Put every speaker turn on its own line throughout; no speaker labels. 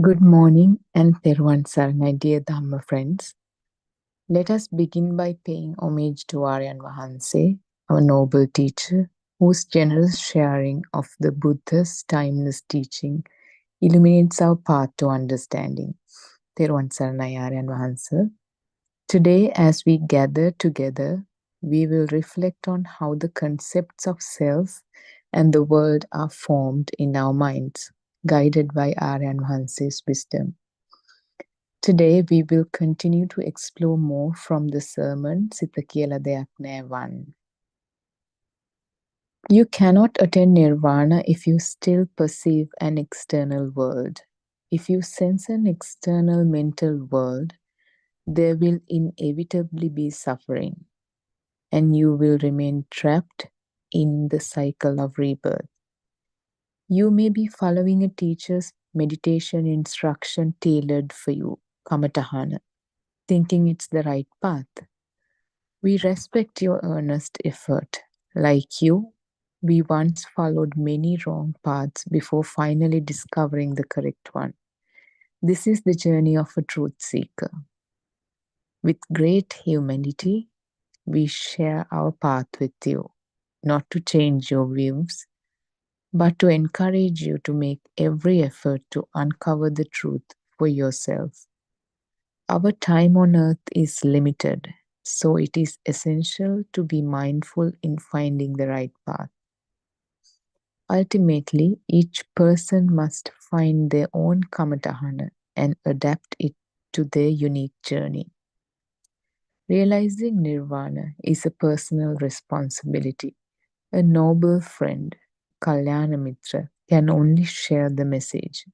Good morning and Thirwan Saranai, dear Dhamma friends. Let us begin by paying homage to Aryan Vahanse, our noble teacher, whose generous sharing of the Buddha's timeless teaching illuminates our path to understanding. Thirwan Saranai, Aryan Vahanse. Today, as we gather together, we will reflect on how the concepts of self and the world are formed in our minds, guided by Aryan Vahanse's wisdom. Today we will continue to explore more from the sermon Sita Kiyala Deyak Nෑ 1. You cannot attain nirvana if you still perceive an external world. If you sense an external mental world, there will inevitably be suffering, and you will remain trapped in the cycle of rebirth. You may be following a teacher's meditation instruction tailored for you, Kamatahana, thinking it's the right path. We respect your earnest effort. Like you, we once followed many wrong paths before finally discovering the correct one. This is the journey of a truth seeker. With great humility, we share our path with you, not to change your views, but to encourage you to make every effort to uncover the truth for yourself. Our time on earth is limited, so it is essential to be mindful in finding the right path. Ultimately, each person must find their own kamatahana and adapt it to their unique journey. Realizing nirvana is a personal responsibility. A noble friend, Kalyana Mitra, can only share the message.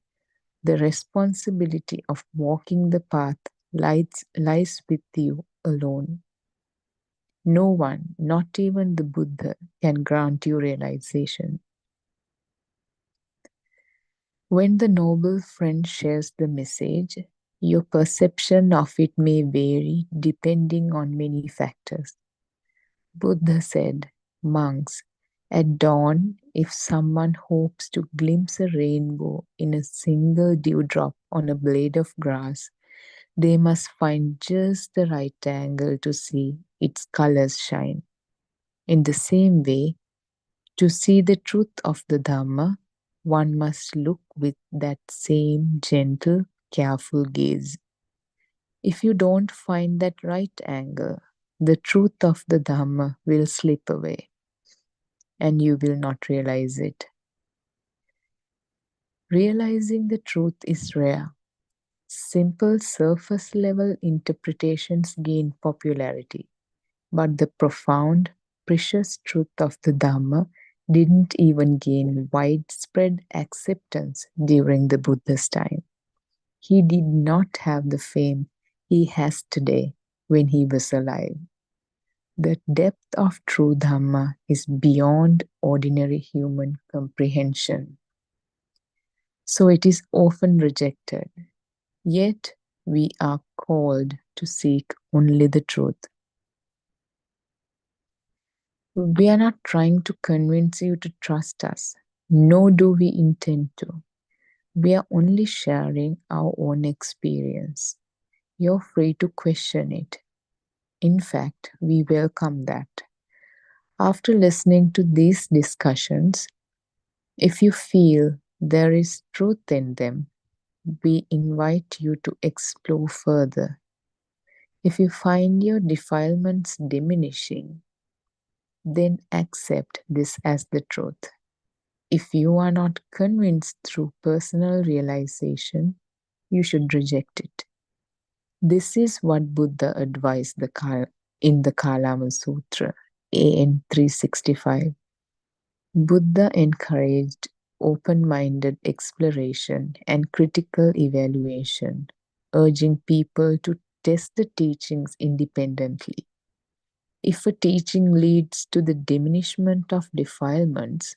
The responsibility of walking the path lies with you alone. No one, not even the Buddha, can grant you realization. When the noble friend shares the message, your perception of it may vary depending on many factors. Buddha said, monks, at dawn, if someone hopes to glimpse a rainbow in a single dewdrop on a blade of grass, they must find just the right angle to see its colors shine. In the same way, to see the truth of the Dhamma, one must look with that same gentle, careful gaze. If you don't find that right angle, the truth of the Dhamma will slip away and you will not realize it. Realizing the truth is rare. Simple surface level interpretations gain popularity, but the profound, precious truth of the Dhamma didn't even gain widespread acceptance during the Buddha's time. He did not have the fame he has today when he was alive. The depth of true Dhamma is beyond ordinary human comprehension. So it is often rejected. Yet we are called to seek only the truth. We are not trying to convince you to trust us, nor do we intend to. We are only sharing our own experience. You're free to question it. In fact, we welcome that. After listening to these discussions, if you feel there is truth in them, we invite you to explore further. If you find your defilements diminishing, then accept this as the truth. If you are not convinced through personal realization, you should reject it. This is what Buddha advised in the Kalama Sutra, AN 365. Buddha encouraged open-minded exploration and critical evaluation, urging people to test the teachings independently. If a teaching leads to the diminishment of defilements,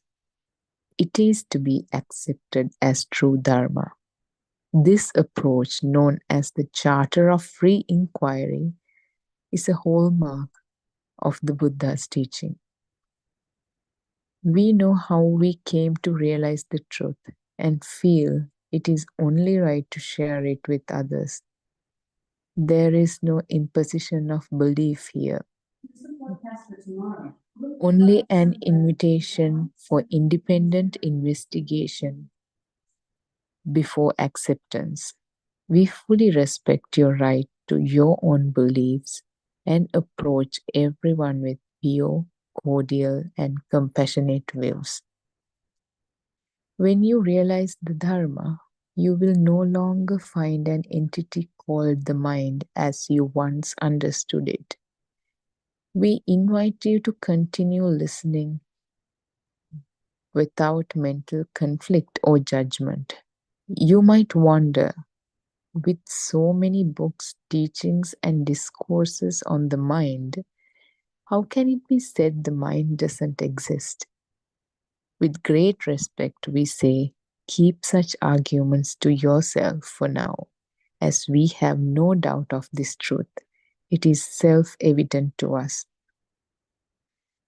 it is to be accepted as true Dharma. This approach, known as the Charter of Free Inquiry, is a hallmark of the Buddha's teaching. We know how we came to realize the truth and feel it is only right to share it with others. There is no imposition of belief here, only an invitation for independent investigation before acceptance. We fully respect your right to your own beliefs and approach everyone with pure, cordial, and compassionate views. When you realize the Dharma, you will no longer find an entity called the mind as you once understood it. We invite you to continue listening without mental conflict or judgment. You might wonder, with so many books, teachings, and discourses on the mind, how can it be said the mind doesn't exist? With great respect, we say, keep such arguments to yourself for now, as we have no doubt of this truth. It is self evident to us.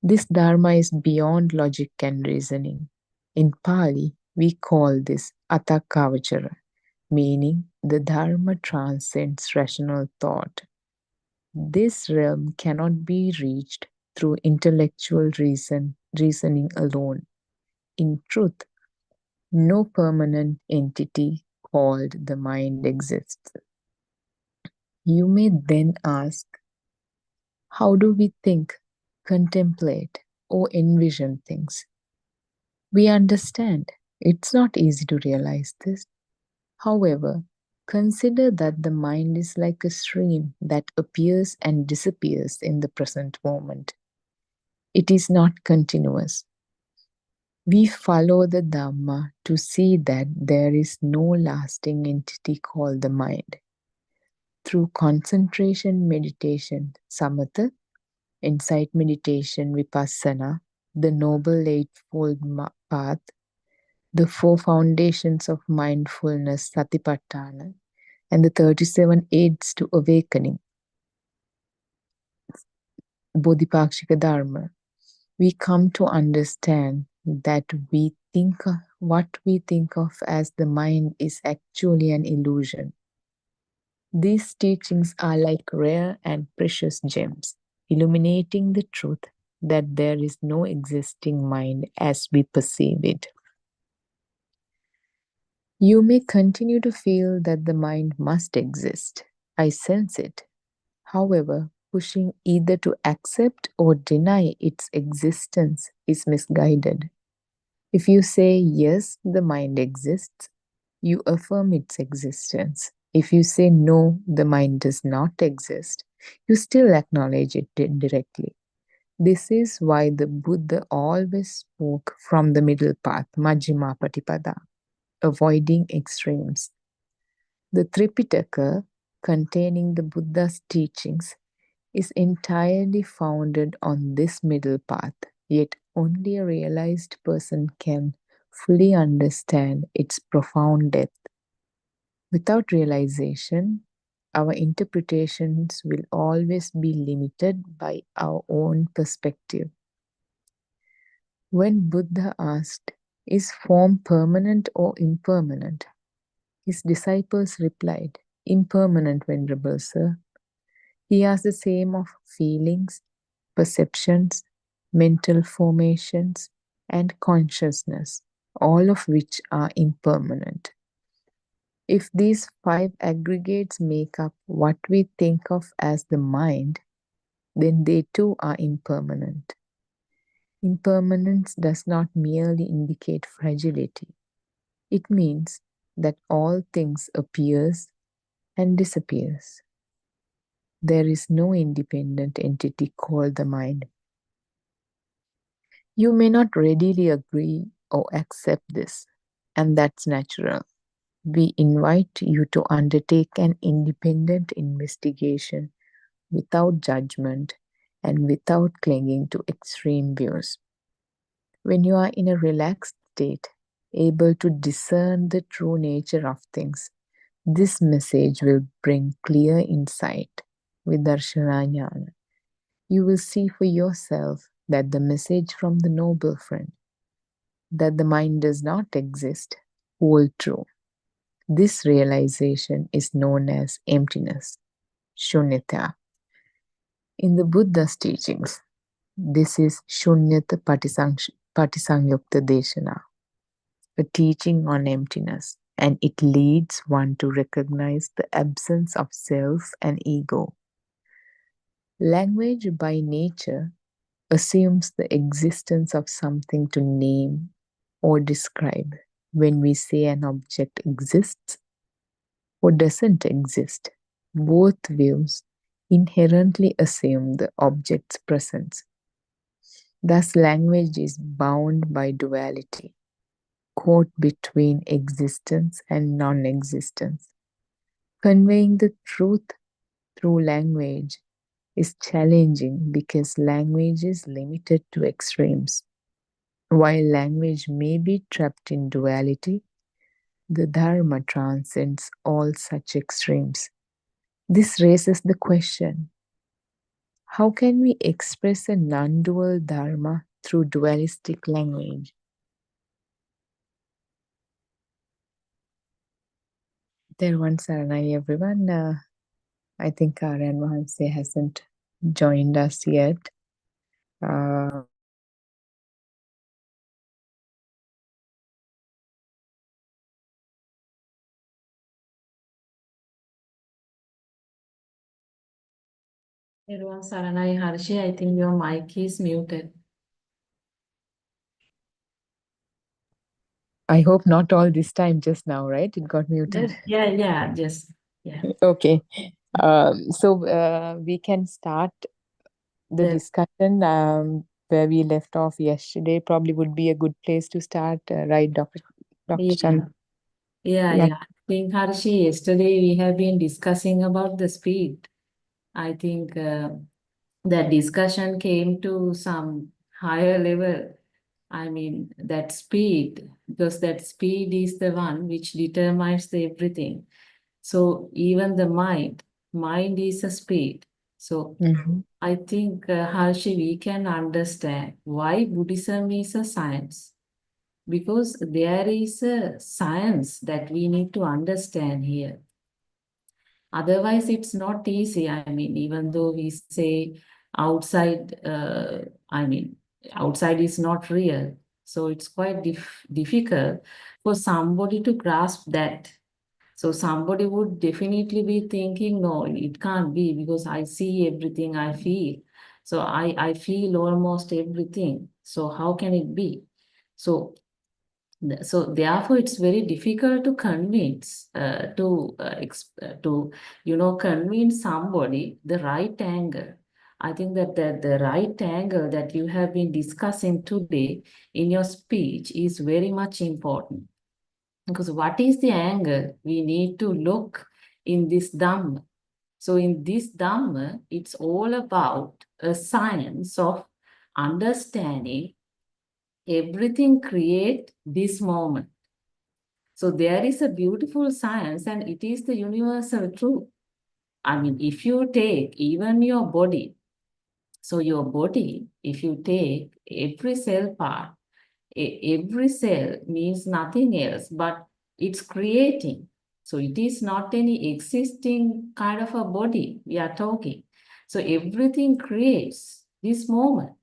This Dharma is beyond logic and reasoning. In Pali, we call this Atakavachara, meaning the Dharma transcends rational thought. This realm cannot be reached through intellectual reasoning alone. In truth, no permanent entity called the mind exists. You may then ask, how do we think, contemplate, or envision things? We understand it's not easy to realize this. However, consider that the mind is like a stream that appears and disappears in the present moment. It is not continuous. We follow the Dhamma to see that there is no lasting entity called the mind. Through concentration meditation, samatha, insight meditation, vipassana, the Noble Eightfold Path, the four foundations of mindfulness, satipatthana, and the 37 aids to awakening, bodhipakshika dharma, we come to understand that what we think of as the mind is actually an illusion. These teachings are like rare and precious gems, illuminating the truth that there is no existing mind as we perceive it. You may continue to feel that the mind must exist. I sense it. However, pushing either to accept or deny its existence is misguided. If you say, yes, the mind exists, you affirm its existence. If you say, no, the mind does not exist, you still acknowledge it indirectly. This is why the Buddha always spoke from the middle path, Majjhima Patipada, avoiding extremes. The Tripitaka, containing the Buddha's teachings, is entirely founded on this middle path, yet only a realized person can fully understand its profound depth. Without realization, our interpretations will always be limited by our own perspective. When Buddha asked, is form permanent or impermanent? His disciples replied, impermanent, Venerable Sir. He asked the same of feelings, perceptions, mental formations, and consciousness, all of which are impermanent. If these five aggregates make up what we think of as the mind, then they too are impermanent. Impermanence does not merely indicate fragility. It means that all things appears and disappears. There is no independent entity called the mind. You may not readily agree or accept this, and that's natural. We invite you to undertake an independent investigation without judgment and without clinging to extreme views. When you are in a relaxed state, able to discern the true nature of things, this message will bring clear insight, vidarshana jnana. You will see for yourself that the message from the noble friend, that the mind does not exist, hold true. This realization is known as emptiness, shunyata. In the Buddha's teachings, this is Shunyata Patisanyukta Deshana, a teaching on emptiness, and it leads one to recognize the absence of self and ego. Language by nature assumes the existence of something to name or describe. When we say an object exists or doesn't exist, both views inherently assume the object's presence. Thus, language is bound by duality, caught between existence and non existence. Conveying the truth through language is challenging because language is limited to extremes. While language may be trapped in duality, the Dharma transcends all such extremes. This raises the question: how can we express a non dual Dharma through dualistic language? Tervan Saranai, everyone. I think Aryan Mahanse hasn't joined us yet. Uh,
Everyone, Saranai Harshi, I think your mic is muted.
I hope not all this time just now, right? It got muted.
Yeah, just, yeah.
Okay. We can start the
The,
discussion where we left off yesterday. Probably would be a good place to start, right, Dr.
yeah,
Chan? Yeah.
yeah. I think Harshi, yesterday we have been discussing about the speed. I think that discussion came to some higher level. I mean, that speed, because that speed is the one which determines the everything. So even the mind is a speed. So
Mhm.
I think, Harshi, we can understand why Buddhism is a science. Because there is a science that we need to understand here. Otherwise, it's not easy. I mean, even though we say outside, I mean, outside is not real. So it's quite difficult for somebody to grasp that. So somebody would definitely be thinking, no, it can't be because I see everything I feel. So I feel almost everything. So how can it be? So so therefore it's very difficult to convince to convince somebody the right angle. I think that the right angle that you have been discussing today in your speech is very much important, because what is the angle we need to look in this Dhamma? So in this Dhamma, it's all about a science of understanding everything create this moment. So there is a beautiful science, and it is the universal truth. I mean, if you take even your body, so your body, if you take every cell part, every cell means nothing else but it's creating. So it is not any existing kind of a body we are talking. So everything creates this moment.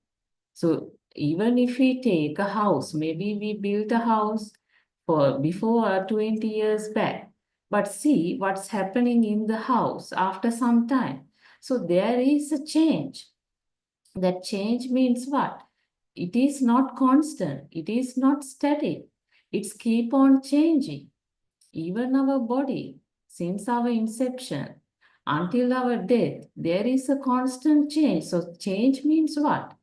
So even if we take a house, maybe we built a house for before 20 years back, but see what's happening in the house after some time. So there is a change. That change means what? It is not constant, it is not static, it's keep on changing. Even our body, since our inception until our death, there is a constant change. So change means what?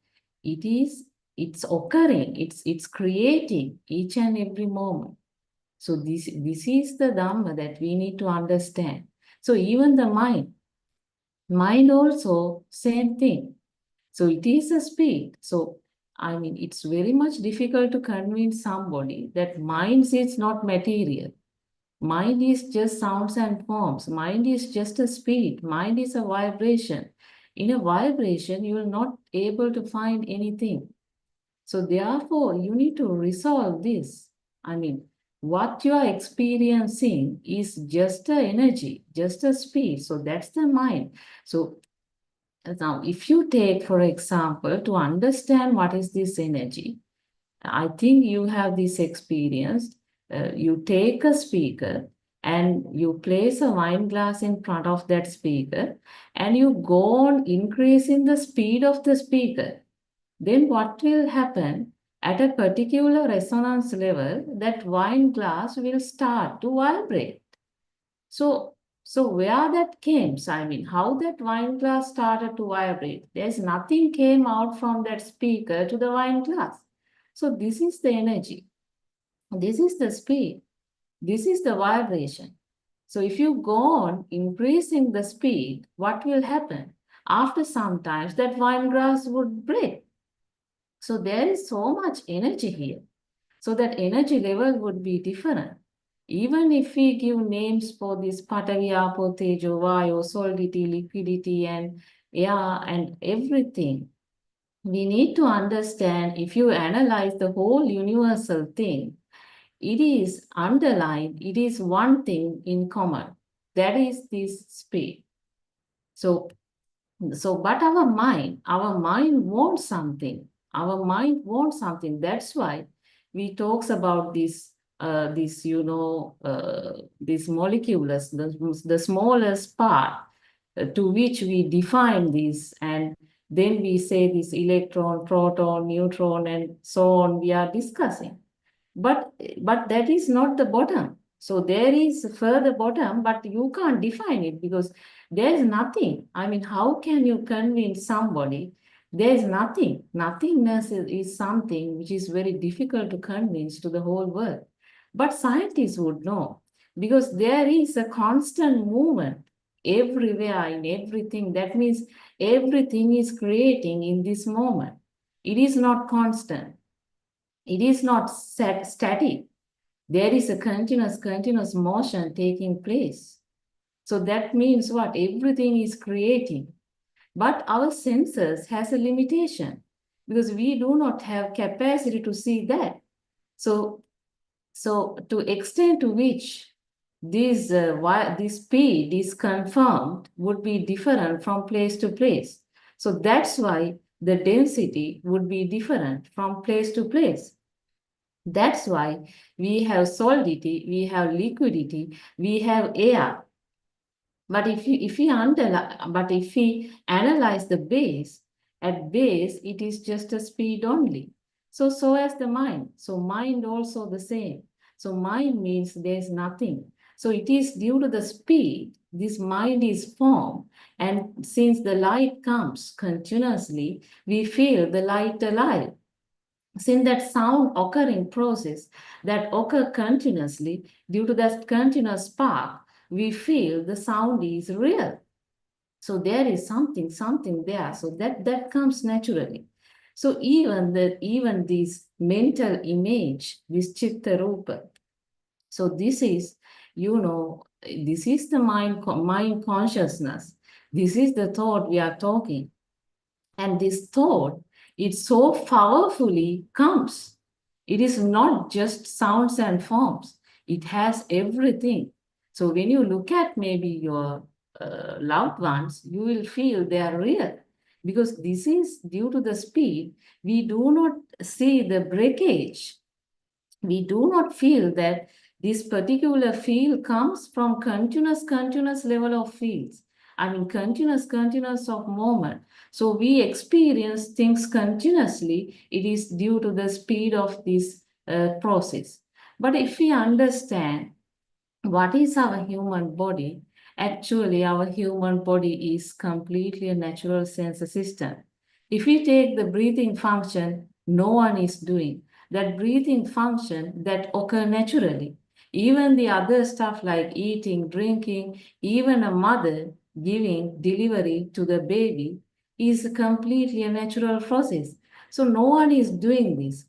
It is, it's occurring, it's creating each and every moment. So this is the Dhamma that we need to understand. So even the mind also same thing. So it is a speed. So I mean, it's very much difficult to convince somebody that mind is not material. Mind is just sounds and forms. Mind is just a speed. Mind is a vibration. In a vibration, you will not able to find anything. So therefore, you need to resolve this. I mean, what you are experiencing is just a energy, just a speed. So that's the mind. So now, if you take, for example, to understand what is this energy, I think you have this experience. You take a speaker and you place a wine glass in front of that speaker and you go on increasing the speed of the speaker. Then what will happen? At a particular resonance level, that wine glass will start to vibrate. So, so where that came, so I mean, how that wine glass started to vibrate? There's nothing came out from that speaker to the wine glass. So this is the energy. This is the speed. This is the vibration. So if you go on increasing the speed, what will happen? After some times, that wine glass would break. So there is so much energy here. So that energy level would be different. Even if we give names for this Patavi, Apo, Tejo, Vayu, solidity, liquidity, and air and everything, we need to understand if you analyze the whole universal thing, it is underlined, it is one thing in common. That is this speed. So but our mind wants something. Our mind wants something. That's why we talks about these molecules, the smallest part to which we define this, and then we say this electron, proton, neutron, and so on. We are discussing. But that is not the bottom. So there is further bottom, but you can't define it because there is nothing. I mean, how can you convince somebody? There is nothing. Nothingness is something which is very difficult to convince to the whole world. But scientists would know because there is a constant movement everywhere in everything. That means everything is creating in this moment. It is not constant. It is not static. There is a continuous motion taking place. So that means what? Everything is creating. But our senses has a limitation because we do not have capacity to see that. So, so to extent to which this speed is confirmed would be different from place to place. So that's why the density would be different from place to place. That's why we have solidity, we have liquidity, we have air. But if we analyze the base, at base it is just a speed only. So as the mind. So mind also the same. So mind means there's nothing. So it is due to the speed this mind is formed, and since the light comes continuously, we feel the light alive. Since that sound occurring process that occur continuously, due to that continuous spark, we feel the sound is real. So there is something there. So that comes naturally. So even this mental image, this chitta rupa. So this is, this is the mind consciousness. This is the thought we are talking. And this thought, it so powerfully comes. It is not just sounds and forms. It has everything. So when you look at maybe your loved ones, you will feel they are real. Because this is due to the speed, we do not see the breakage. We do not feel that this particular field comes from continuous level of fields. I mean, continuous of moment. So we experience things continuously. It is due to the speed of this process. But if we understand what is our human body, actually our human body is completely a natural sense system. If we take the breathing function, no one is doing that breathing function that occur naturally. Even the other stuff like eating, drinking, even a mother giving delivery to the baby is completely a natural process. So no one is doing this.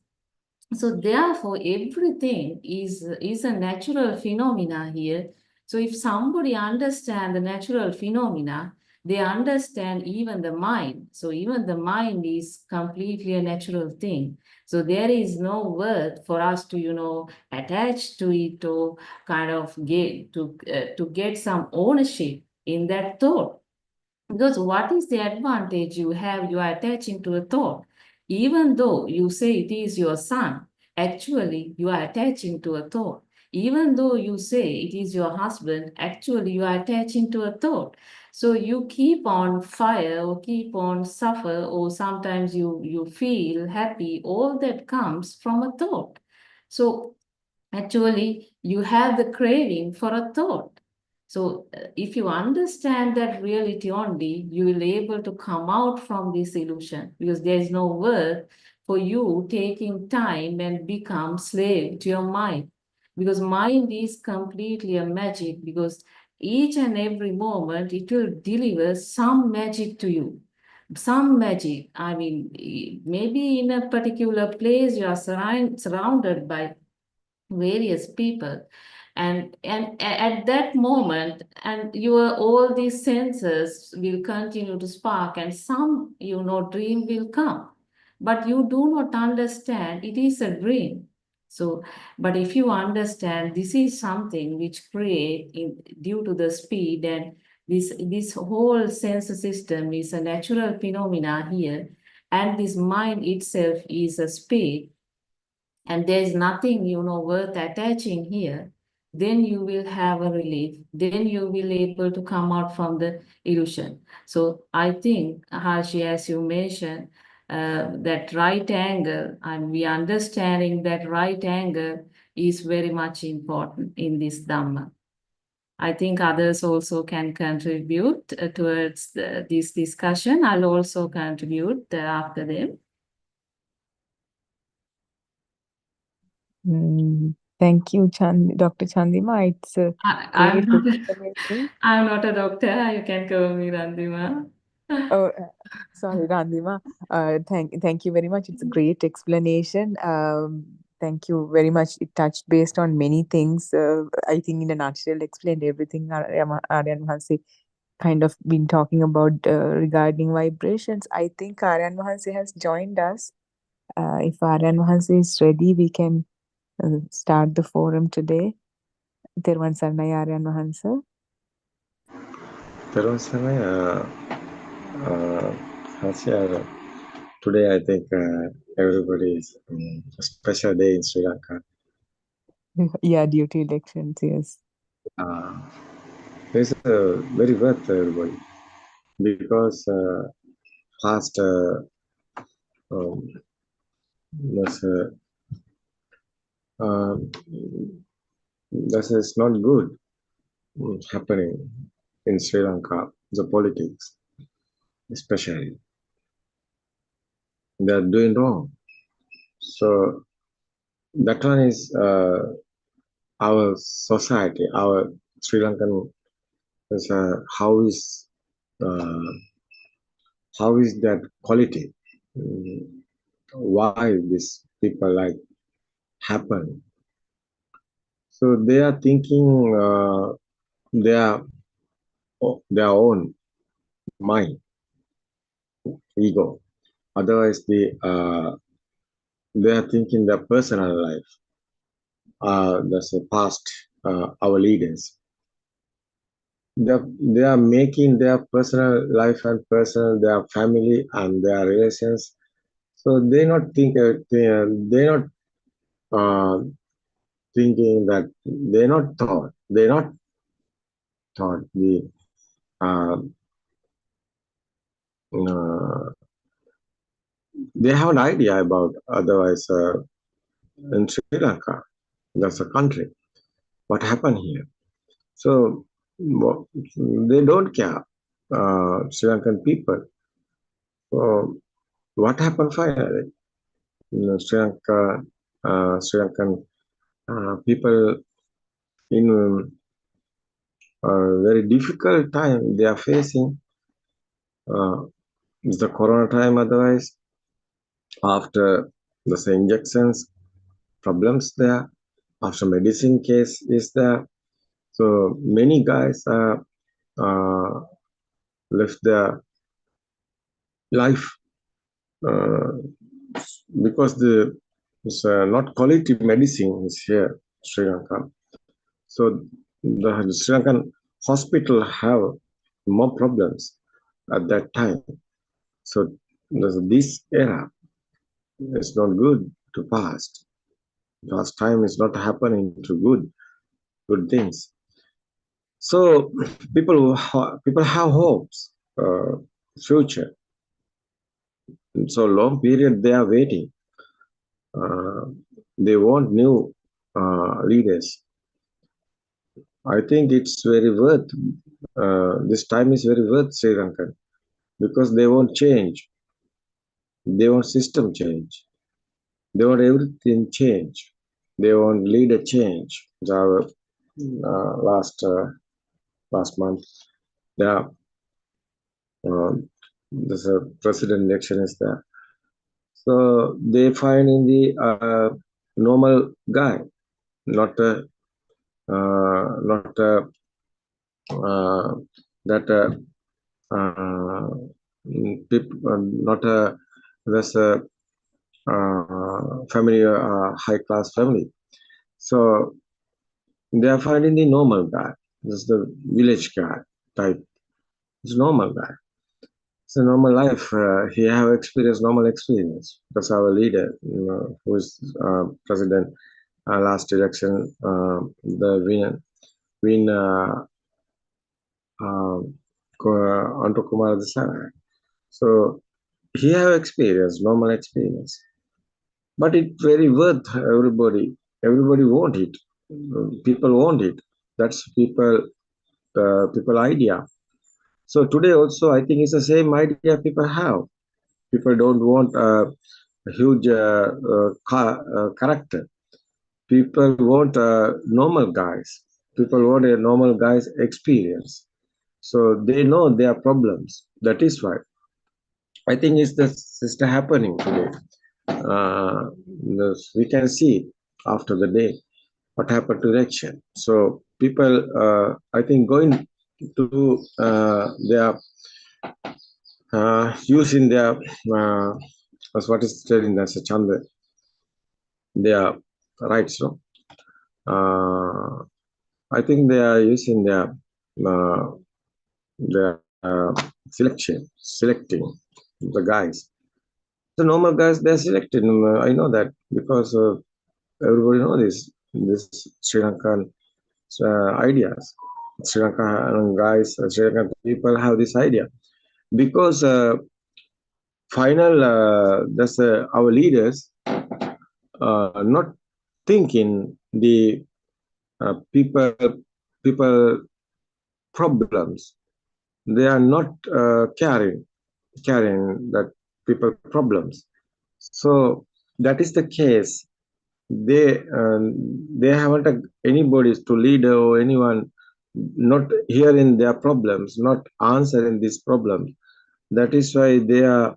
So therefore, everything is a natural phenomena here. So if somebody understands the natural phenomena, they understand even the mind. So even the mind is completely a natural thing. So there is no worth for us to, attach to it or kind of to get some ownership in that thought. Because what is the advantage you have? You are attaching to a thought. Even though you say it is your son, actually you are attaching to a thought. Even though you say it is your husband, actually you are attaching to a thought. So you keep on fire or keep on suffer, or sometimes you feel happy. All that comes from a thought. So actually, you have the craving for a thought. So, if you understand that reality only, you will able to come out from this illusion because there is no worth for you taking time and become slave to your mind. Because mind is completely a magic because each and every moment it will deliver some magic to you. Some magic. I mean, maybe in a particular place you are surrounded by various people, and at that moment, and your all these senses will continue to spark, and some dream will come, but you do not understand it is a dream. So but if you understand this is something which create due to the speed, and this whole sense system is a natural phenomena here, and this mind itself is a speed, and there's nothing worth attaching here, then you will have a relief, then you will able to come out from the illusion. So I think, Harshi, as you mentioned, that right angle, and we understanding that right angle is very much important in this Dhamma. I think others also can contribute towards this discussion. I'll also contribute after them.
Thank you, Dr. Chandima. It's a
I'm
great
not
explanation.
I'm not a doctor. You can call me Randima.
Oh, sorry, Randima. Thank you very much. It's a great explanation. Thank you very much. It touched based on many things. I think in a nutshell, explained everything Aryan Mahansi kind of been talking about regarding vibrations. I think Aryan Mahansi has joined us. If Aryan Mahansi is ready, we can start the forum today. Terwan Sarnay Aryan Mahansa.
Terus Hasia, today I think everybody is a special day in Sri Lanka.
Yeah, due to elections, yes.
Uh, it's very worth everybody because past um, this, uh, this is not good happening in Sri Lanka, the politics especially. They are doing wrong. So that one is our society, our Sri Lankan is uh, how is that quality? Mm, Why this people like happen? So they are thinking their their own mind, ego. Otherwise, they are thinking their personal life. That's the past. Our leaders. They are making their personal life and personal their family and their relations. So they not uh, thinking that they're not thought uh, uh, they have an idea about otherwise in Sri Lanka, that's a country. What happened here? So they don't care, Sri Lankan people. So what happened finally? Sri Lankan people in a very difficult time they are facing. Uh, the corona time, otherwise, after the injections, problems there, after medicine case is there. So many guys are uh, left their life uh, because it's not quality medicine is here in Sri Lanka. So the Sri Lankan hospital have more problems at that time. So this era is not good to past. Past time is not happening to good things. So people have hopes, future. So long period they are waiting. Uh, they want new leaders. I think it's very worth. This time is very worth Sri Lankan because they want change. They want system change. They want everything change. They want leader change. The last month, there there's a president election is there. So they find in the normal guy, not a not a, that not a that's a family, high class family. So they are finding the normal guy. This is the village guy type. It's normal guy. It's a normal life. He have experienced normal experience. That's our leader, who is president. Last election, the win uh, Anto Kumar Desai. So he have experience, normal experience. But it's very worth everybody. Everybody want it. People want it. That's people idea. So today also, I think it's the same idea people have. People don't want a huge character. People want normal guys. People want a normal guy's experience. So they know their problems. That is why I think it's the system happening today. We can see after the day what happened to election. So people, I think, going to their using their as what is telling as a chanda, their rights. No, I think they are using uh, selecting the guys. The normal guys they're selected. I know that because everybody knows this Sri Lankan ideas. Sri Lankan guys, Sri Lankan people have this idea because final that's our leaders not thinking the people problems. They are not carrying that people problems. So that is the case. They haven't anybody to lead or anyone not hearing their problems, not answering these problems. That is why they are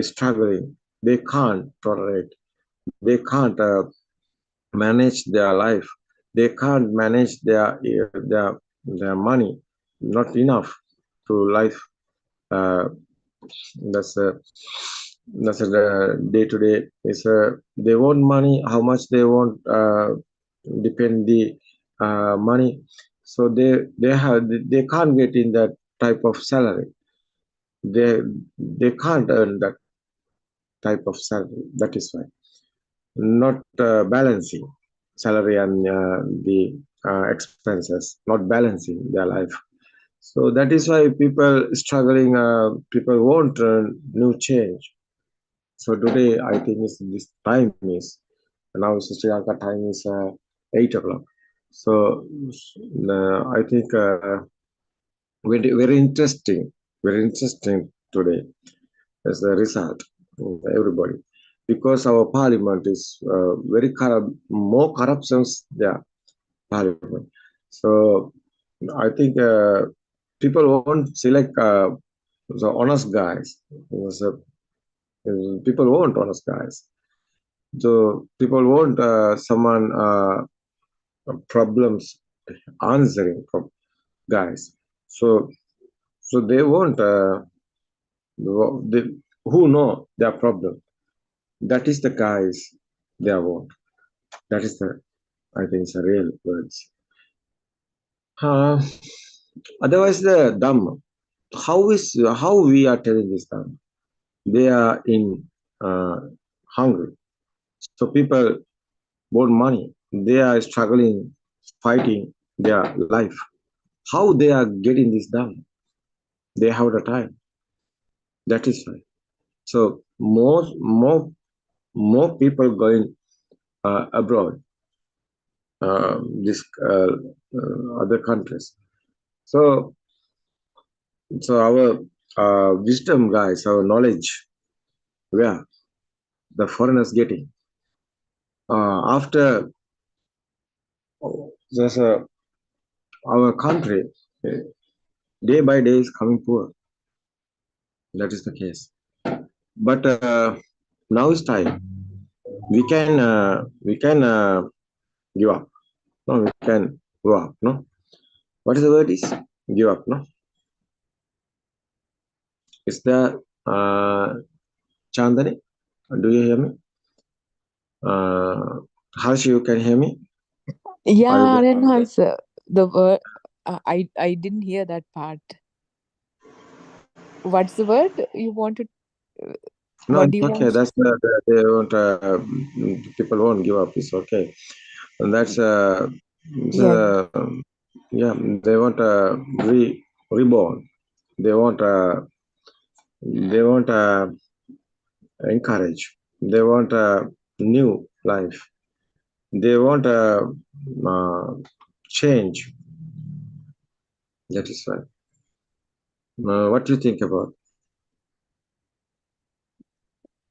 struggling. They can't tolerate. They can't manage their life. They can't manage their money. Not enough to life. Uh, that's a day to day. Is they want money. How much they want depend the money. So they can't get in that type of salary. They can't earn that type of salary. That is why not balancing salary and the expenses, not balancing their life. So that is why people struggling. People want new change. So today I think this time is now Sri Lanka time is 8 o'clock. So I think very interesting today as a result of everybody because our parliament is very more corruptions there parliament. So I think people won't select the honest guys. So, people want honest guys. So people want someone problems answering from guys. So So they won't, they, who know their problem. That is the guys they want. That is the, I think, it's a real words. Uh, Otherwise, the dumb. How we are telling this dumb? They are in uh, hungry. So people want money. They are struggling, fighting their life. How they are getting this done? They have the time. That is why. So more people going abroad, this other countries. So our wisdom, guys, our knowledge, where the foreigners getting after just our country day by day is coming poor. That is the case. But now is time. We can give up. No, we can grow up. No, what is the word is give up. No, is the Chandani? Do you hear me? Harsh, you can hear me? Are you
Yeah,
there?
Aryan has the word. I didn't hear that part. What's the word you wanted?
No,
What do
it's
you
okay.
want?
That's they won't. People won't give up. It's okay. And that's
Yeah.
yeah. They want reborn. They want they want encourage. They want a new life. They want a uh, change. That is right. What do you think about?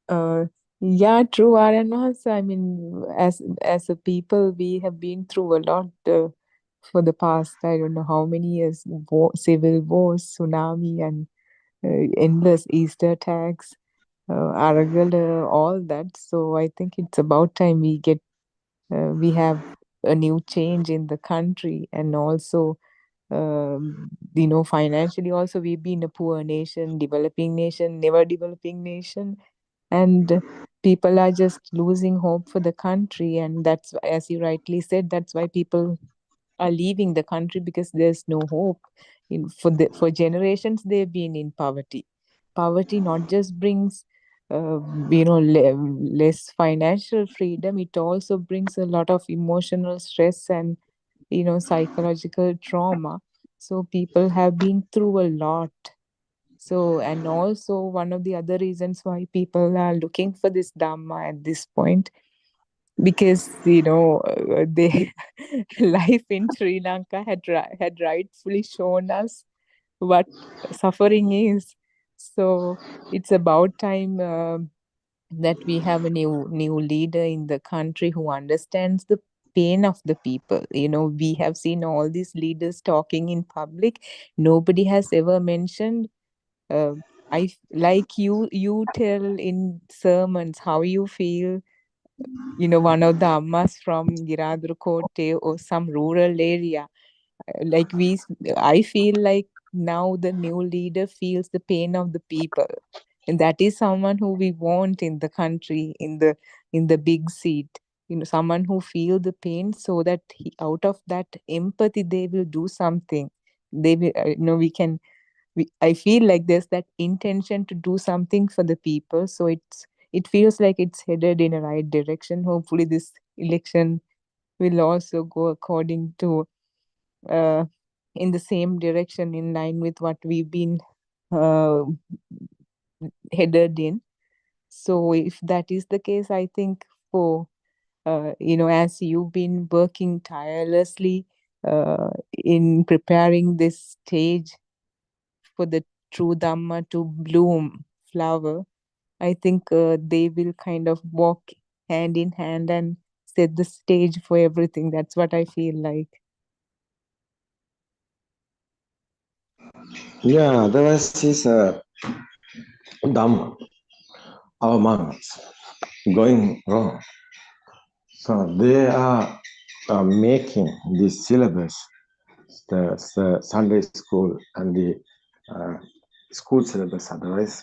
Uh, yeah, true, Aranas. I mean, as a people, we have been through a lot for the past, I don't know how many years, civil wars, tsunami, and endless Easter attacks, Aragal, all that. So I think it's about time we have a new change in the country, and also financially also we've been a poor nation, developing nation, never developing nation, and people are just losing hope for the country, and that's, as you rightly said, that's why people are leaving the country, because there's no hope. For generations they've been in poverty. Not just brings less financial freedom, it also brings a lot of emotional stress and psychological trauma. So people have been through a lot. So, and also one of the other reasons why people are looking for this Dhamma at this point, because they life in Sri Lanka had rightfully shown us what suffering is. So it's about time that we have a new leader in the country who understands the pain of the people. We have seen all these leaders talking in public. Nobody has ever mentioned, uh, like you tell in sermons how you feel. One of the ammas from Giradrukote or some rural area, like I feel like now the new leader feels the pain of the people, and that is someone who we want in the country, in the big seat. Someone who feel the pain, so that out of that empathy they will do something. They will, we can I feel like there's that intention to do something for the people. So it feels like it's headed in a right direction. Hopefully this election will also go according to, uh, in the same direction, in line with what we've been uh, headed in. So if that is the case, I think, for as you've been working tirelessly in preparing this stage for the true Dhamma to bloom, flower, I think they will kind of walk hand in hand and set the stage for everything. That's what I feel like.
Yeah, otherwise is Dhamma, our monks, going wrong. So they are making this syllabus, the Sunday school and the uh, school syllabus otherwise.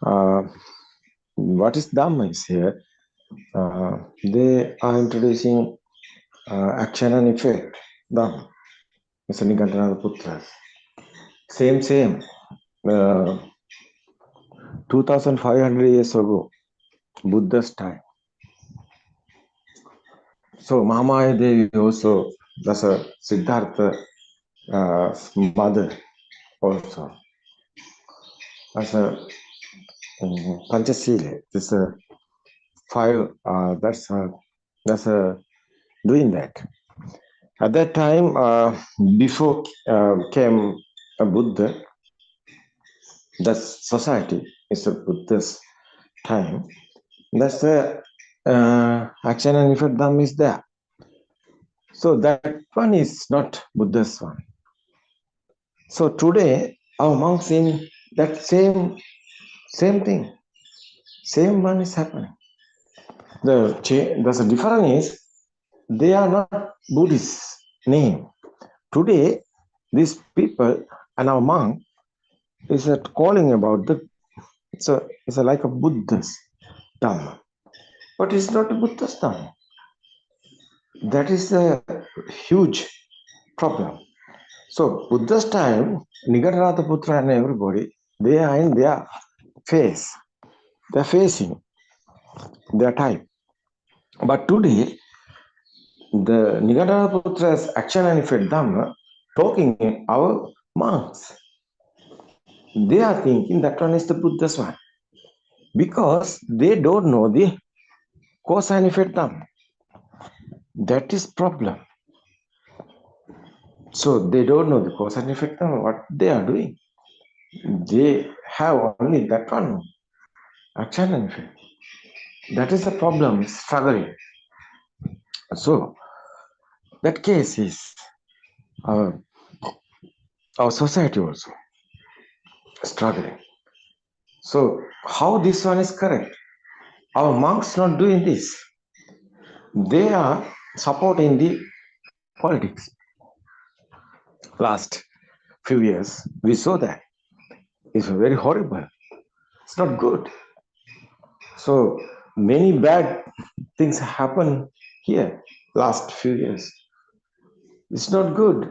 Uh, what is Dhamma is here? They are introducing action and effect. Dhamma. Mr. Nikantananda Putras. Same. Uh, 2500 years ago, Buddha's time. So Mahamaya Devi also, that's a Siddhartha mother also. As a Panchasila, this five, that's doing that. At that time, before came a Buddha, that society is a Buddha's time. That's the action and effect Dhamma is there. So that one is not Buddha's one. So today, our monks in that same thing, same one is happening. The difference is they are not Buddhist name. Today, these people and our monk is calling about it's a like a Buddha's Dhamma, but it's not a Buddha's Dhamma. That is a huge problem. So Buddha's time, Nigaratha Putra and everybody, they are in their face. They're facing their time. But today, the Nigaratha Putra's action and effect Dhamma talking in our monks. They are thinking that one is the Buddha's one. Because they don't know the cause and effect Dhamma. That is problem. So they don't know the cause and effect Dhamma, what they are doing. They have only that one, action and effect. That is the problem, struggling. So that case is our society also struggling. So how this one is correct? Our monks not doing this. They are supporting the politics. Last few years, we saw that. It's very horrible. It's not good. So many bad things happen here last few years. It's not good.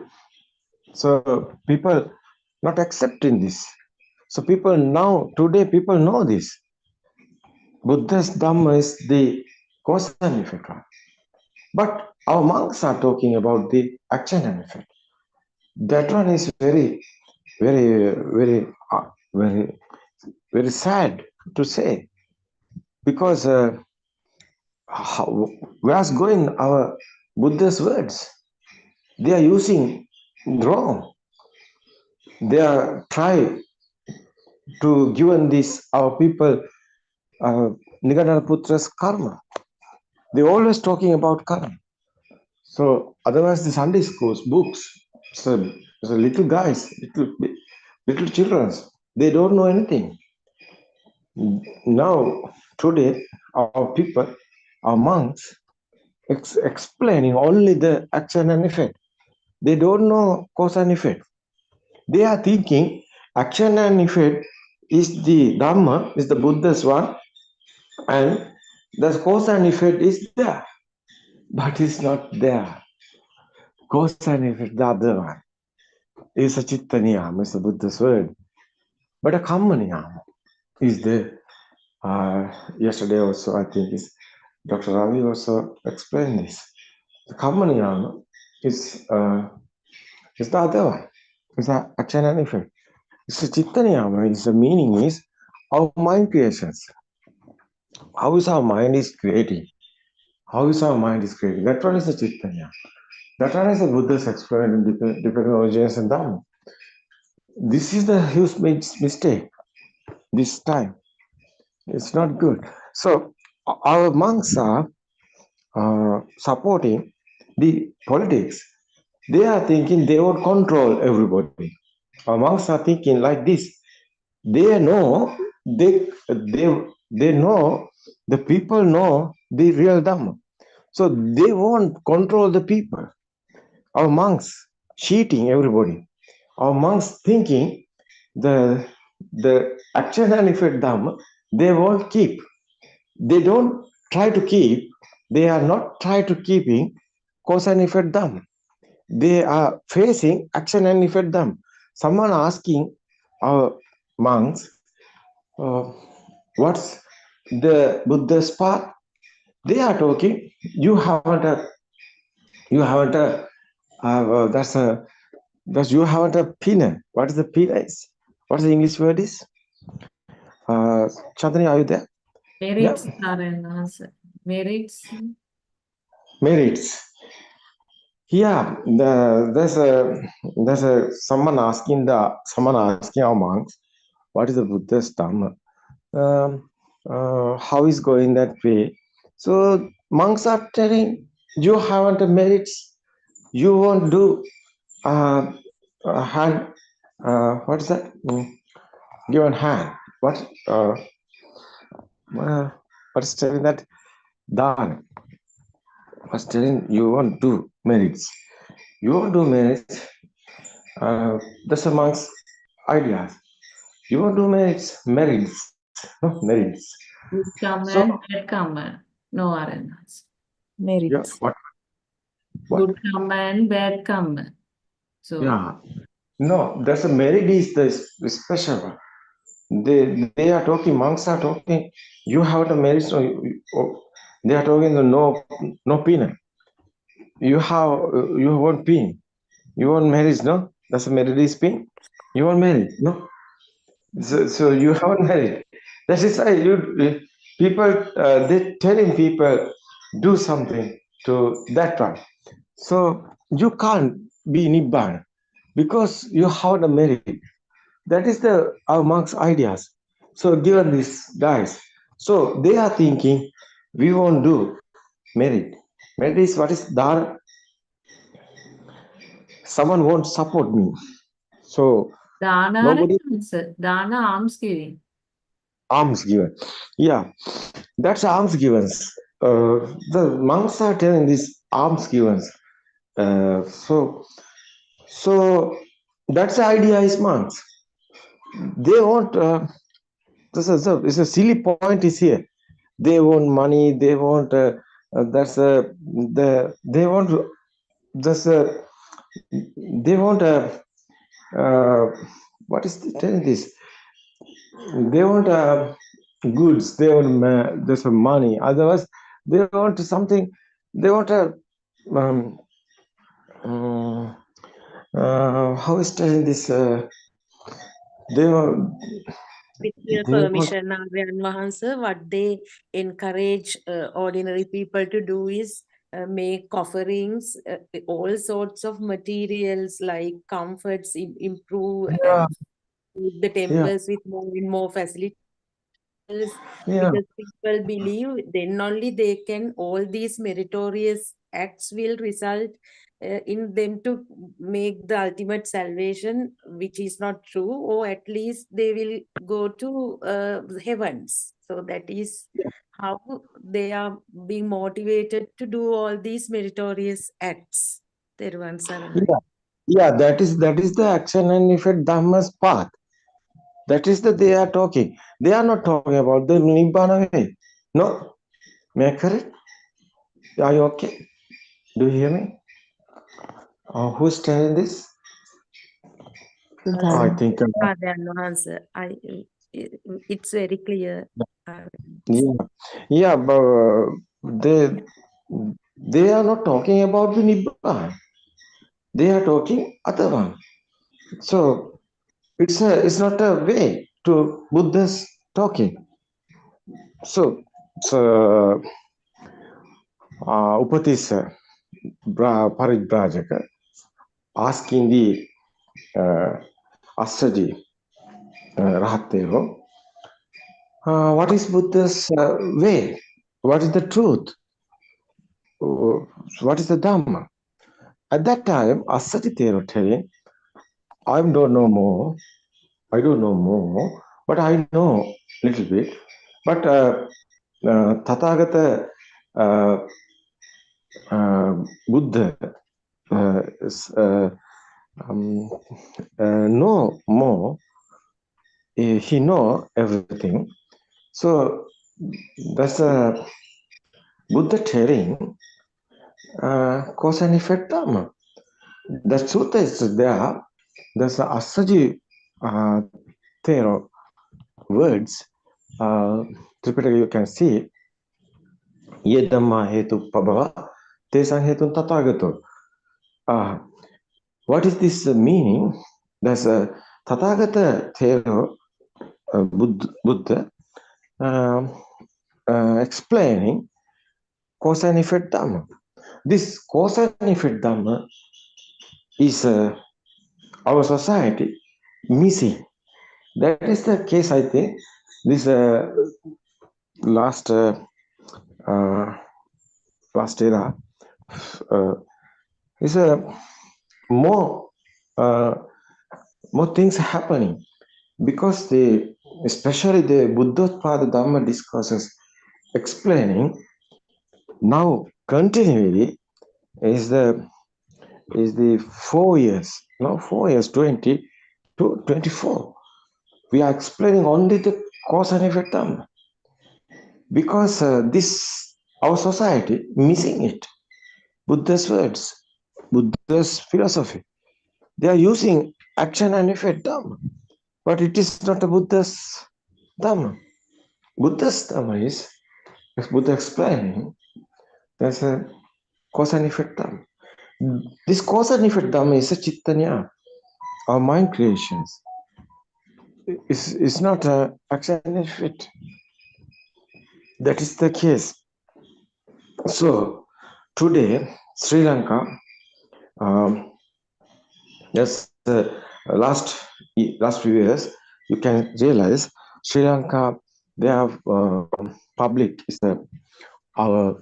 So people not accepting this. So people now, today people know this. Buddha's Dhamma is the cause and effect. But our monks are talking about the action and effect. That one is very, very, very, very sad to say. Because where's going our Buddha's words? They are using wrong. They are trying to given this our people Nigadana Putra's karma. They're always talking about karma. So otherwise the Sunday schools, books, so little guys, little children, they don't know anything. Now today our people, our monks, explaining only the action and effect. They don't know cause and effect. They are thinking action and effect is the Dhamma, is the Buddha's one, and the cause and effect is there. But it's not there. Cause and effect, the other one. Is a Chitta Niyama, is the Buddha's word. But a Kamma Niyama is there. Yesterday also, I think, is Dr. Ravi also explained this. The Kamma Niyama is the other one. It's the action and effect. It's a Chitta Niyama. Its the meaning is our mind creations. How is our mind is creating? How is our mind is creating? That one is the Chitta Niyama. That one is the Buddha's explained in different origins and Dhamma. This is the huge mistake this time. It's not good. So our monks are supporting the politics. They are thinking they would control everybody. Our monks are thinking like this. They know they know the people know the real Dhamma. So they won't control the people. Our monks cheating everybody. Our monks thinking the action and effect dhamma, they won't keep. They don't try to keep. They are not try to keeping cause and effect dhamma. They are facing action and effect dhamma. Someone asking our monks, what's the Buddha's path? They are talking. That's a Because you haven't a pinna. What is the pinna? What is the English word is? Chandani, are you there? Yeah,
Merits are an answer. Merits.
merits. Yeah, there's a someone asking our monks, what is the Buddha's Dhamma? Um, how is going that way? So monks are telling you haven't a merits. You won't do hand. What is that? Given hand. What? What is telling that done? Was telling you won't do merits. You won't do merits. That's amongst ideas. You won't do merits, no merits.
Good
So
karma and bad karma. No arenas.
yeah,
Merits.
what?
Good karma and bad karma. So
Yeah, no. That's a merit is the special one. They are talking. Monks are talking. You have the merits. They are talking the no penal. You want pin. You want marriage, no? That's a marriage is pin. You want marriage, no? So you haven't married. That is why people they telling people do something to that one. So you can't be nibbana because you haven't married. That is the our monks' ideas. So given these guys, so they are thinking we won't do married. Married is what is dar. Someone won't support me. So
dana are
nobody
an answer. Dana alms giving.
alms given. Yeah, that's alms givens. The monks are telling these alms givens. So that's the idea is monks. They want this is a silly point is here. They want money. They want that's they want this they want uh, what is telling this? They want goods. They want there's some money. Otherwise, they want something. They want a um, uh, how is telling this? They want
With your
they want
permission, Aryan Wahansa, what they encourage ordinary people to do is make offerings, all sorts of materials like comforts, improve
yeah
and feed the
yeah
temples with more and more facilities
yeah
because people believe then only they can, all these meritorious acts will result in them to make the ultimate salvation, which is not true, or at least they will go to heavens. So that is how they are being motivated to do all these meritorious acts. Teruvan Saranai.
yeah yeah. That is the action and effect dhamma's path. That is the they are talking. They are not talking about the nibbana way. No, may I correct? Are you okay? Do you hear me? Who's telling this? I
Siddharth.
think.
Aryan Wahansa, it's very clear.
Yeah, yeah, but they are not talking about the nibbana. They are talking other one. So it's not a way to Buddha's talking. So Upatissa Paribrajaka asking the uh, Assaji Rahatero, what is Buddha's way? What is the truth? Uh, what is the Dhamma? At that time, Assaji Tero telling, I don't know more. I don't know more, but I know little bit. But Tathagata Buddha uh, know more. He know everything. So that's a Buddha telling cause and effect dharma. The truth is there. There's a Asaji Thero words. Typically, you can see ye dhamma hetu pabhava tesang hetun tathagato. What is this meaning? There's a Tathagata Thero Buddha explaining cause and effect dhamma. This cause and effect dhamma is our society missing. That is the case, I think. This last era is more things happening because especially the Buddhothpado Dhamma discourses explaining now continually is the 4 years, 20 to 24. We are explaining only the cause and effect dhamma because this our society missing it. Buddha's words, Buddha's philosophy. They are using action and effect dhamma, but it is not a Buddha's dhamma. Buddha's dhamma is, as Buddha explaining, there's a cause and effect dhamma. This cause and effect dhamma is a chittanya, our mind creations. It's not a action and effect. That is the case. So today, Sri Lanka, yes, last few years, you can realize Sri Lanka, they have public is our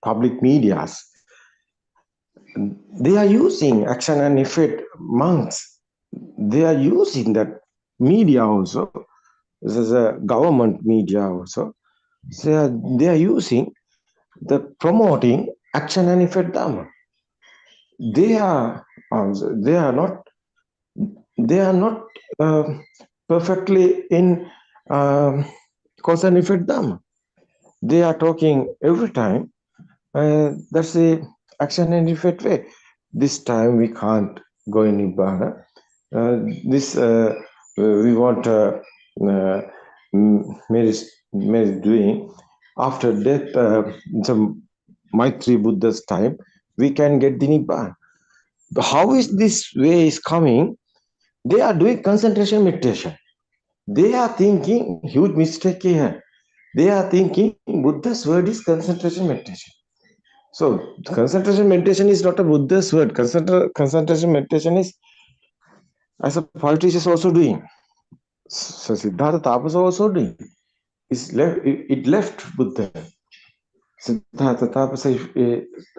public medias. They are using action and effect monks. They are using that media also. This is a government media also. So they are using the promoting action and effect dhamma. They are not perfectly in cause and effect dhamma. They are talking every time. That's the action and effect way. This time we can't go in Nibbana. We want Mary doing after death. Some Maitri Buddha's time, we can get the Nibbana. How is this way is coming? They are doing concentration meditation. They are thinking huge mistake here. They are thinking Buddha's word is concentration meditation. So concentration meditation is not a Buddha's word. Concentration meditation is, as a politician, also doing. So Siddhartha Tapas also doing. It left Buddha. Siddhartha Tapas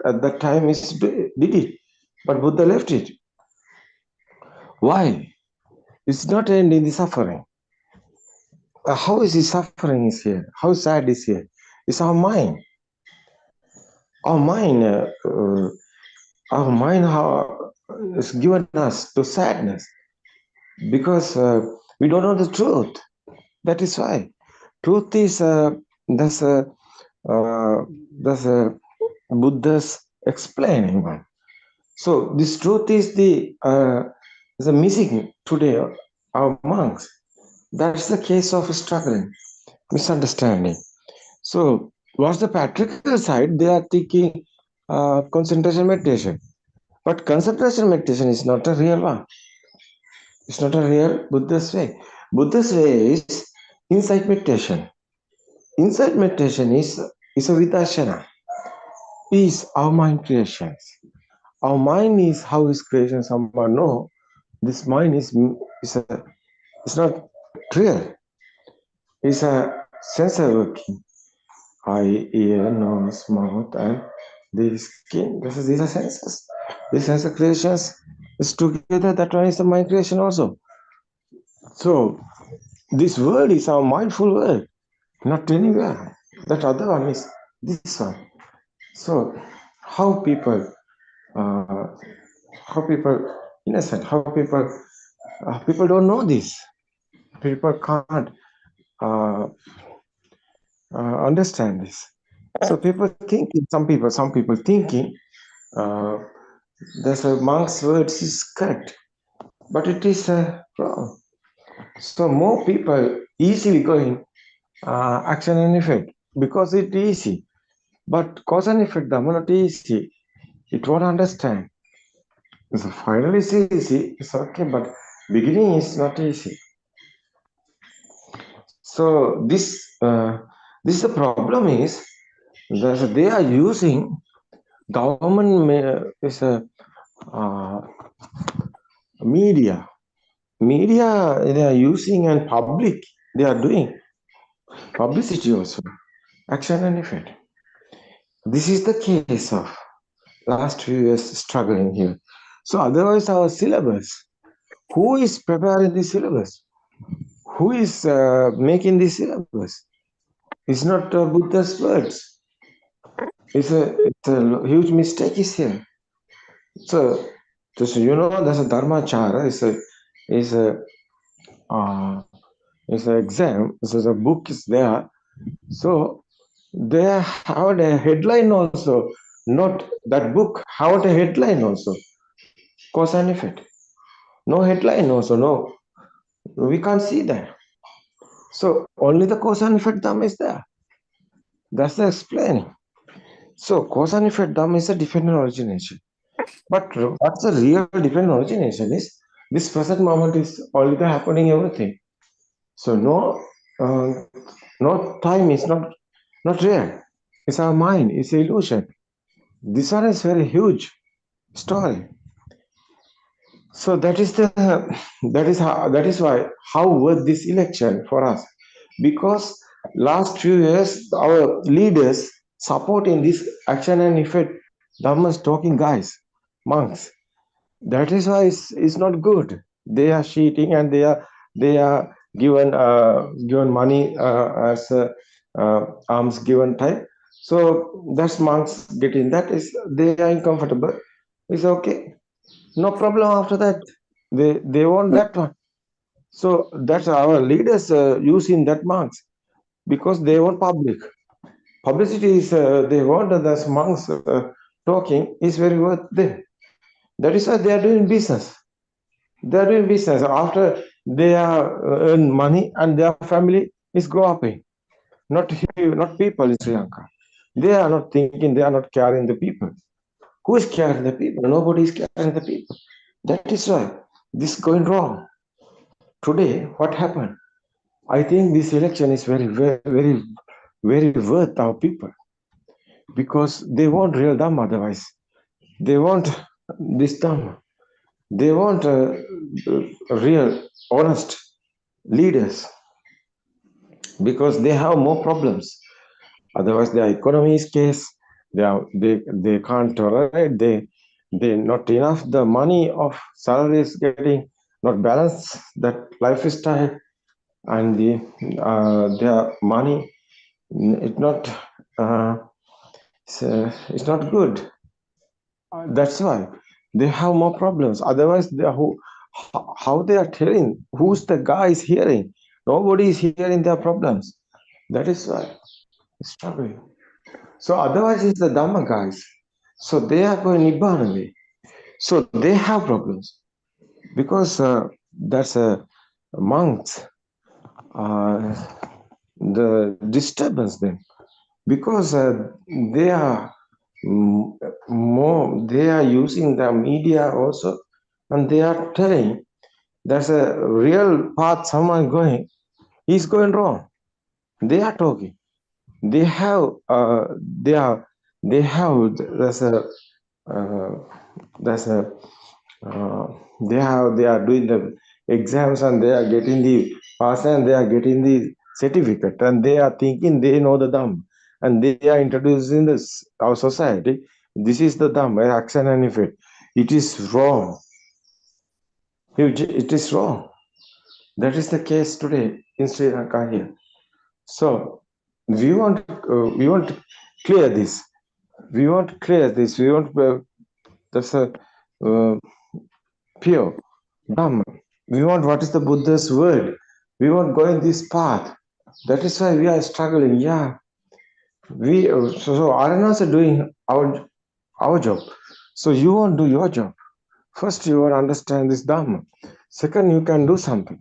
at that time did it, but Buddha left it. Why? It's not ending the suffering. How is the suffering is here? How sad is here? It's our mind. Our mind has given us to sadness because we don't know the truth. That is why truth is that's Buddha's explaining one. So this truth is the missing today our monks. That's the case of struggling, misunderstanding. So what's the patriarchal side? They are taking concentration meditation. But concentration meditation is not a real one. It's not a real Buddha's way. Buddha's way is insight meditation. Insight meditation is a vidarsana. Is our mind creations. Our mind is how is creation. Someone know this mind is it's not real. It's a sensor working. Eye, ear, nose, mouth, and the skin. These are senses. These sensor creations is together. That one is the mind creation also. So this world is our mindful world, not anywhere. That other one is this one. So how people
how people innocent, how people don't know this. People can't understand this. So people thinking, some people thinking, uh, there's a monk's words is correct, but it is wrong. So more people easily going action and effect because it's easy. But cause and effect, the not easy. It won't understand. So finally it's easy, it's okay, but beginning is not easy. So this the problem is that they are using government is a media. Media they are using and public they are doing publicity also, action and effect. This is the case of last few years struggling here. So otherwise our syllabus, who is preparing the syllabus? Who is making the syllabus? It's not Buddha's words. It's a huge mistake is here. So just there's a dharmachara. It's an exam. So the book is there. So they have a headline also. Not that book have a headline also. Cause and effect. No headline also. No, we can't see that. So only the cause and effect dhamma is there. That's the explaining. So cause and effect dhamma is a dependent origination. But what's the real dependent origination is this present moment is only the happening everything. So no time is not real. It's our mind. It's an illusion. This one is very huge story. So that is why how worth this election for us, because last few years our leaders supporting this action and effect dhammas talking guys, monks. That is why it's not good. They are cheating and they are given money as alms given time. So that's monks getting that is they are uncomfortable. It's okay. No problem after that. They want that one. So that's our leaders using that monks because they want publicity is they want that monks talking is very worth them. That is why they are doing business. They are doing business after they are earn money and their family is grow up in. Not people in Sri Lanka. They are not thinking. They are not caring the people. Who is caring the people? Nobody is caring the people. That is why this is going wrong. Today, what happened? I think this election is very worth our people because they want real Dhamma otherwise. They want this Dhamma. They want real, honest leaders because they have more problems. Otherwise, their economy is case. They can't tolerate. They not enough. The money of salary is getting not balanced. That lifestyle and their money it's not it's not good. That's why they have more problems. Otherwise, how they are telling who's the guy is hearing? Nobody is hearing their problems. That is why it's struggling. So otherwise, it's the Dhamma guys. So they are going Nibbana way. So they have problems because that's a monks. The disturbance them because they are more they are using the media also and they are telling there's a real path someone going he's going wrong. They are talking they have they have uh, there's a they are doing the exams and they are getting the pass and they are getting the certificate and they are thinking they know the Dhamma and they are introducing this our society. This is the Dhamma, action and effect. It is wrong. It is wrong. That is the case today in Sri Lanka here. So we want to clear this. We want to clear this. We want That's a uh, pure Dhamma. We want what is the Buddha's word. We want going this path. That is why we are struggling. Yeah, we so RNAs are doing our job. So you won't do your job. First, you want to understand this Dhamma. Second, you can do something.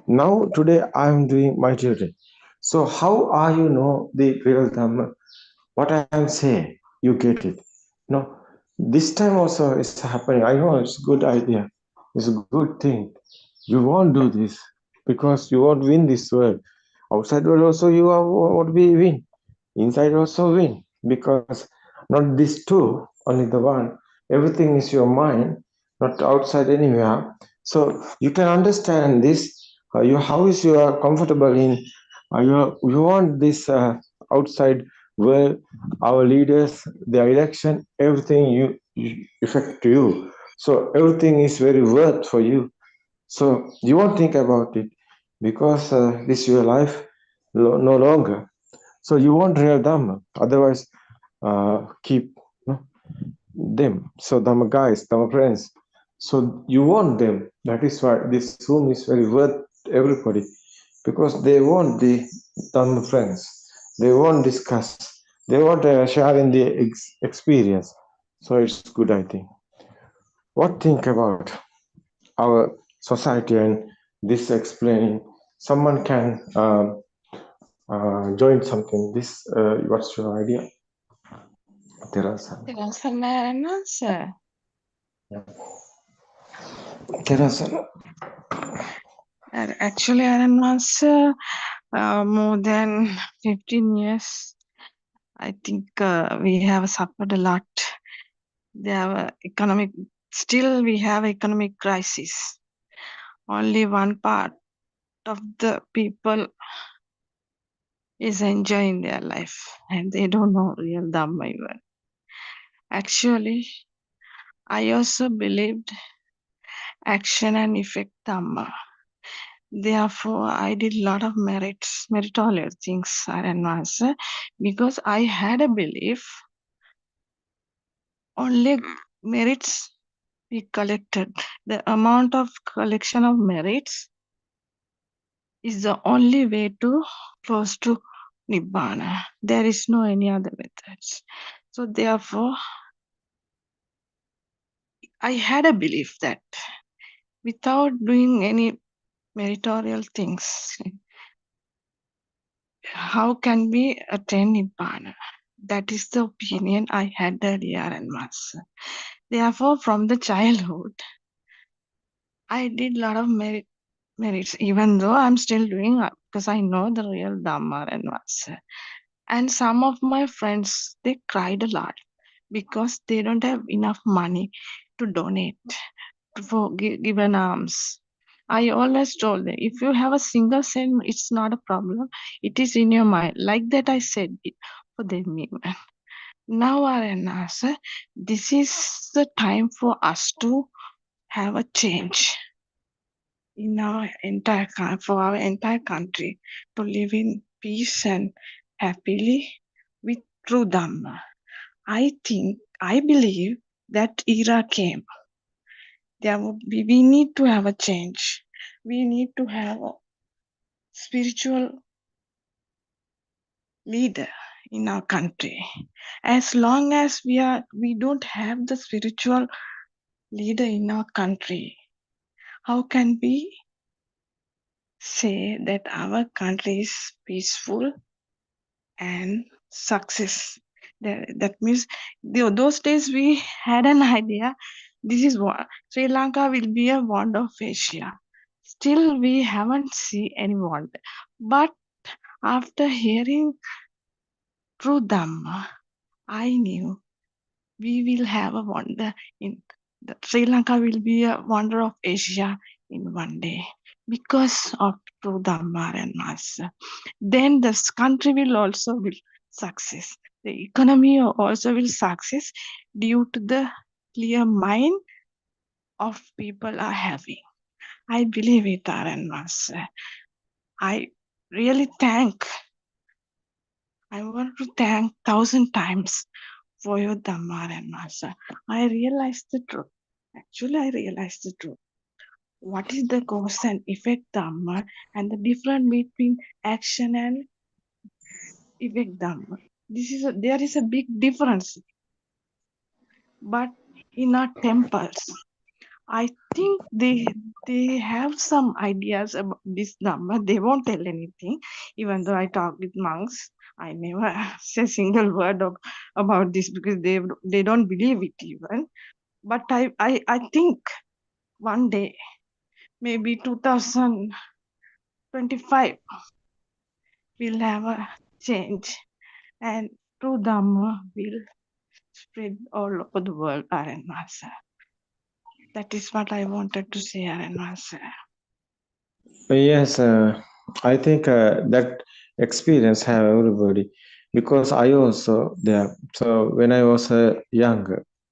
Now, today, I am doing my duty. So, how are you know the real Dhamma? What I am saying, you get it. No, this time also it's happening. I know it's a good idea. It's a good thing. You won't do this because you won't win this world. Outside world also you are what we win. Inside also win because not these two, only the one. Everything is your mind, not outside anywhere. So you can understand this. You how is you are comfortable in. You want this outside world, our leaders, their election, everything you affect to you. So everything is very worth for you. So you won't think about it because this is your life no longer. So you want real Dhamma. Otherwise, keep them. So Dhamma guys, Dhamma friends. So you want them. That is why this room is very worth everybody because they want the Dhamma friends. They won't discuss. They want share in the experience. So it's good, I think. What think about our society and this explaining? Someone can join something. This what's your idea? Terasa.
Terasa.
Terasa.
Actually, Aaron was more than 15 years. I think we have suffered a lot. Still we have economic crisis. Only one part of the people is enjoying their life and they don't know real Dhamma even. Actually, I also believed action and effect Dhamma. Therefore, I did a lot of meritorious things, Aaron, because I had a belief only merits we collected. The amount of collection of merits is the only way to close to Nibbana. There is no any other methods. So therefore, I had a belief that without doing any meritorial things, how can we attain Nibbana? That is the opinion I had earlier and once. Therefore, from the childhood, I did a lot of merits, even though I'm still doing because I know the real Dhamma and once. And some of my friends, they cried a lot because they don't have enough money to donate for given alms. I always told them, if you have a single cent, it's not a problem. It is in your mind. Like that I said it for them even. Now, Aranasa, this is the time for us to have a change in our for our entire country to live in peace and happily with true Dhamma. I believe that era came. We need to have a change. We need to have a spiritual leader in our country. As long as we don't have the spiritual leader in our country, how can we say that our country is peaceful and success? That means those days we had an idea this is what Sri Lanka will be a wonder of Asia. Still we haven't seen any wonder. But after hearing true Dhamma, I knew we will have a wonder in Sri Lanka will be a wonder of Asia in one day because of true Dhamma and Master. Then this country will also will success. The economy also will success due to the clear mind of people are having. I believe it, and Master. I really I want to thank 1,000 times for your Dhamma and Masa. I realized the truth. Actually, I realized the truth. What is the cause and effect Dhamma and the difference between action and effect Dhamma? There is a big difference. But in our temples, I think they have some ideas about this Dhamma. They won't tell anything, even though I talk with monks. I never say a single word about this because they don't believe it even. But I think one day, maybe 2025, we'll have a change and true Dhamma will spread all over the world, Aryan Masa. That is what I wanted to say, Aryan Masa.
Yes, I think that experience have everybody because I also there. So when I was young,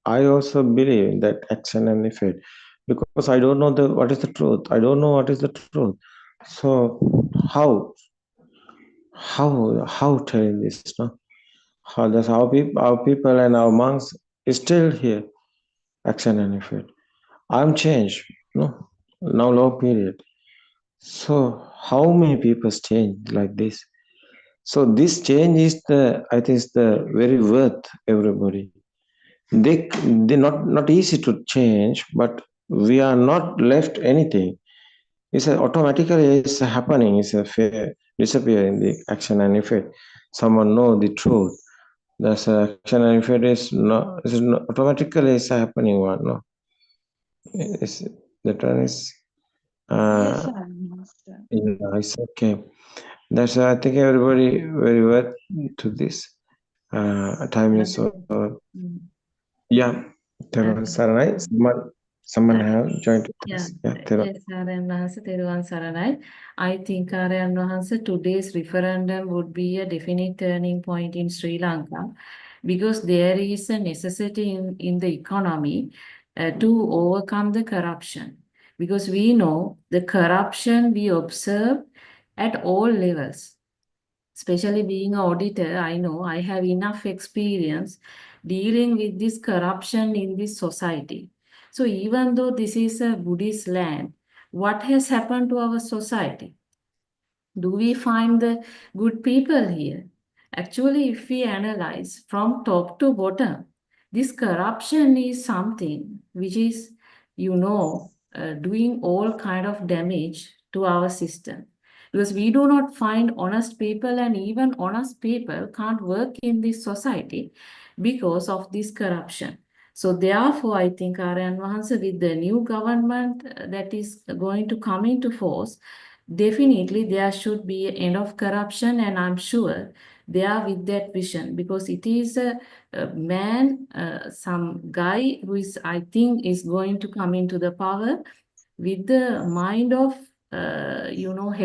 I also believe in that action and effect because I don't know the what is the truth. I don't know what is the truth. So how telling this? No, how that's our people and our monks is still here. Action and effect. I'm changed. No, now long period. So how many people change like this? So this change is I think is the very worth everybody. They not easy to change, but we are not left anything. It's automatically it's happening. It's a fair disappear in the action and effect. Someone know the truth. That's action and effect is not automatically it's happening one. No, it's the turn is
Yes,
uh,
Aryan Masa.
it's okay. That's I think everybody very well to this. Time is over.
Mm.
Yeah, Teruvan
Okay.
Saranai. Someone
Uh,
have joined
Yeah,
us. Yeah, Teruvan.
yes, Aryan Wahanse, Thiruvan Saranai. I think Aryan Wahanse, today's referendum would be a definite turning point in Sri Lanka because there is a necessity in the economy to overcome the corruption. Because we know the corruption we observe at all levels. Especially being an auditor, I know I have enough experience dealing with this corruption in this society. So even though this is a Buddhist land, what has happened to our society? Do we find the good people here? Actually, if we analyze from top to bottom, this corruption is something which is, doing all kind of damage to our system. Because we do not find honest people, and even honest people can't work in this society because of this corruption. So therefore, I think Aryan Wahanse, with the new government that is going to come into force, definitely, there should be an end of corruption, and I'm sure they are with that vision because it is a man, some guy who is, I think, is going to come into the power with the mind of,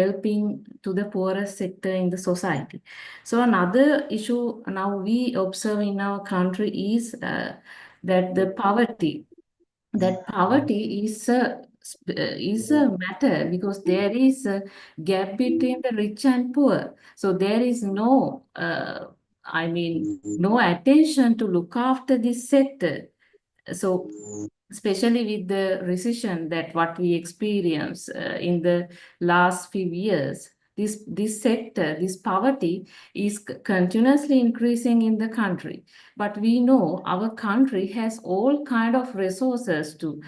helping to the poorest sector in the society. So another issue now we observe in our country is that the poverty, that poverty is a matter because there is a gap between the rich and poor. So there is no, no attention to look after this sector. So especially with the recession that what we experience in the last few years, this sector, this poverty is continuously increasing in the country. But we know our country has all kind of resources to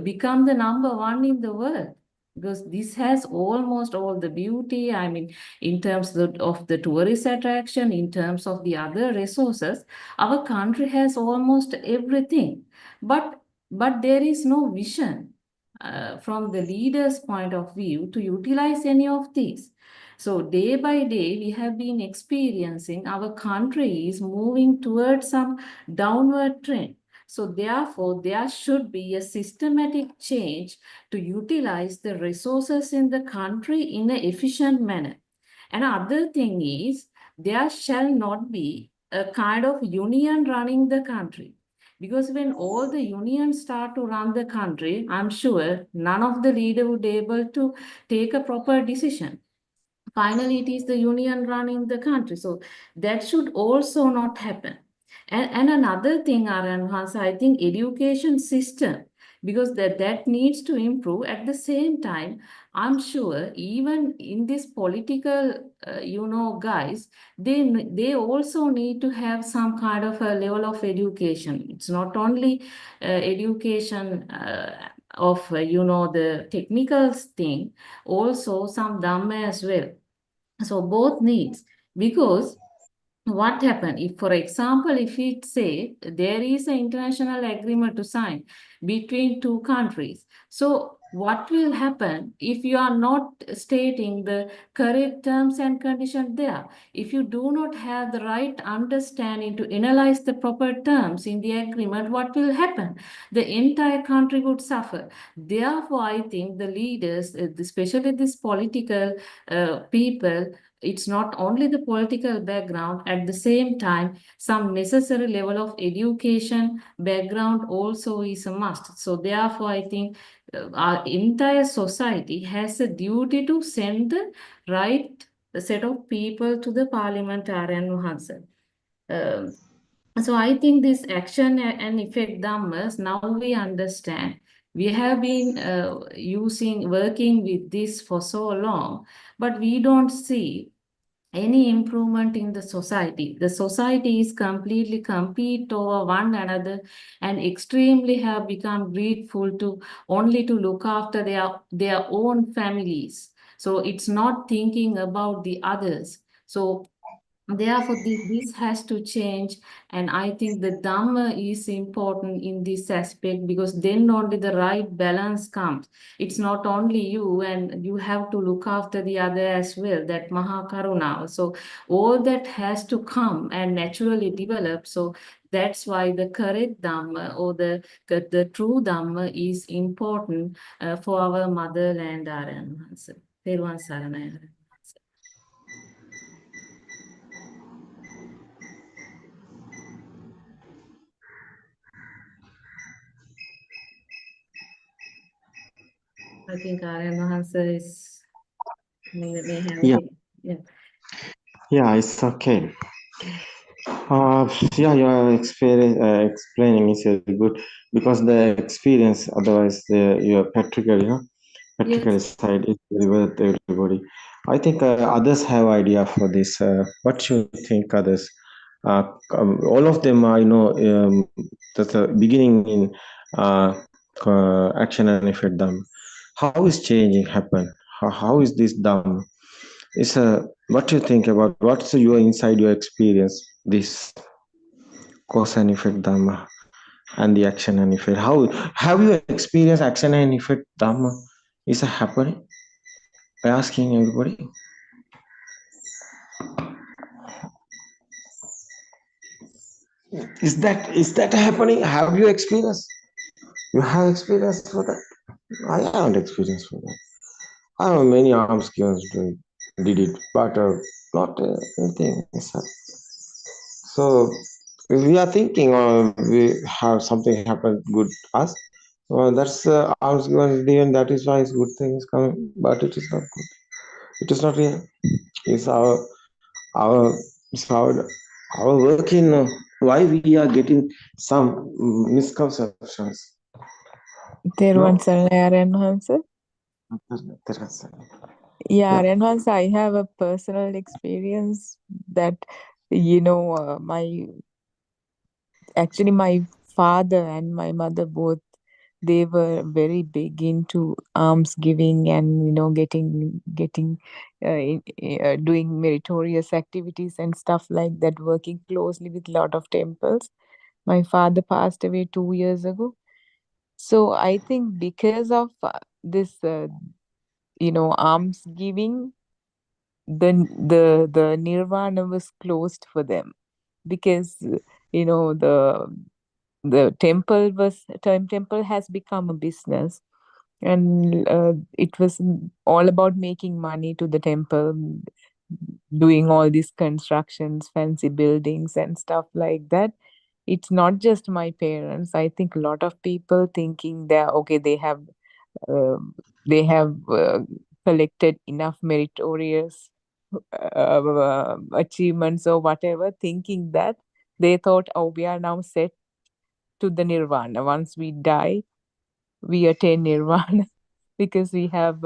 become the number one in the world because this has almost all the beauty, in terms of the tourist attraction, in terms of the other resources, our country has almost everything. But there is no vision from the leader's point of view to utilize any of these. So day by day, we have been experiencing our country is moving towards some downward trend. So therefore, there should be a systematic change to utilize the resources in the country in an efficient manner. Another thing is there shall not be a kind of union running the country. Because when all the unions start to run the country, I'm sure none of the leader would be able to take a proper decision. Finally, it is the union running the country. So that should also not happen. And another thing, Aranhas, I think education system, because that needs to improve. At the same time, I'm sure even in this political, guys, they also need to have some kind of a level of education. It's not only education of the technical thing, also some dhamma as well. So both needs, because what happen if, for example, if it say there is an international agreement to sign between two countries, so what will happen if you are not stating the correct terms and conditions there? If you do not have the right understanding to analyze the proper terms in the agreement, what will happen? The entire country would suffer. Therefore, I think the leaders, especially these political people, it's not only the political background, at the same time some necessary level of education background also is a must. So therefore I think our entire society has a duty to send the right set of people to the parliament, Aryan Mahansa. Um, so I think this action and effect dhammas, now we understand. We have been working with this for so long, but we don't see any improvement in the society. The society is completely compete over one another and extremely have become grateful to only to look after their own families. So it's not thinking about the others. So therefore, this has to change, and I think the Dhamma is important in this aspect, because then only the right balance comes. It's not only you, and you have to look after the other as well, that Mahakaruna. So all that has to come and naturally develop. So that's why the correct Dhamma, or the true Dhamma is important for our motherland, Aran. Peruan Saranaya. I think Aryan answer is may have
Yeah,
it. Yeah.
yeah, it's okay. Yeah, your experience explaining is very good because the experience, otherwise your practical, practical
Yes.
side is very worth everybody. I think others have idea for this. What you think, others? All of them are, that's the beginning in action and effect done. How is changing happen? How is this done? It's what do you think about what's your inside your experience this cause and effect dharma and the action and effect? How have you experienced action and effect dharma is happening? By asking everybody, is that happening? Have you experienced? You have experience for that? I haven't experienced for that. I have many arms given did it, but not anything. So if we are thinking or we have something happen good to us, that's arms given. That is why it's good thing is coming, but it is not good. It is not real. It's our it's our work in why we are getting some misconceptions.
Teruvan
No,
Saranaya, Aryan Mahansa. Yeah,
yeah,
Aryan Mahansa, I have a personal experience that, my father and my mother both, they were very big into alms giving and doing meritorious activities and stuff like that, working closely with a lot of temples. My father passed away 2 years ago, so I think because of this alms giving, the nirvana was closed for them, because the temple has become a business, and it was all about making money to the temple, doing all these constructions, fancy buildings and stuff like that. It's not just my parents. I think a lot of people thinking that okay, uh, they have collected enough meritorious achievements or whatever, thinking that They thought, oh, we are now set to the nirvana. Once we die, we attain nirvana because we have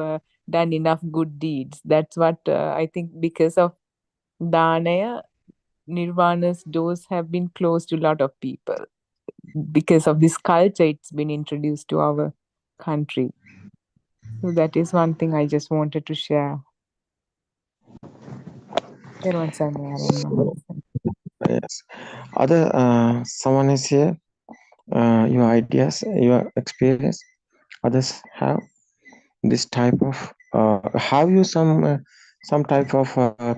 done enough good deeds. That's what I think, because of Danaya, nirvana's doors have been closed to a lot of people. Because of this culture, it's been introduced to our country. So that is one thing I just wanted to share.
So, yes. Other someone is here. Your ideas, your experience. Others have this type of. Have you some type of uh,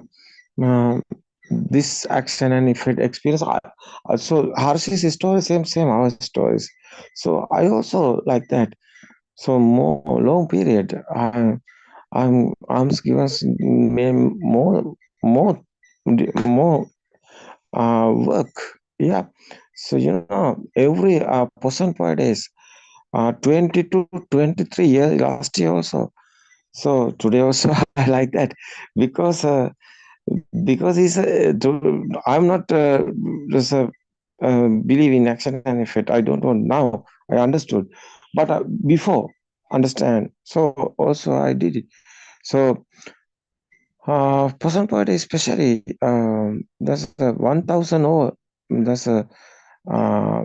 this action and effect experience? So Harsh's story same our stories. So I also like that. So more long period. I'm given more more work. Yeah. So every person per day is 20 to 23 years last year also. So today also I like that because he's I'm not just believe in action and effect. I don't know now. I understood, but before understand. So also I did it. So person per day especially that's 1,000 over. That's a uh,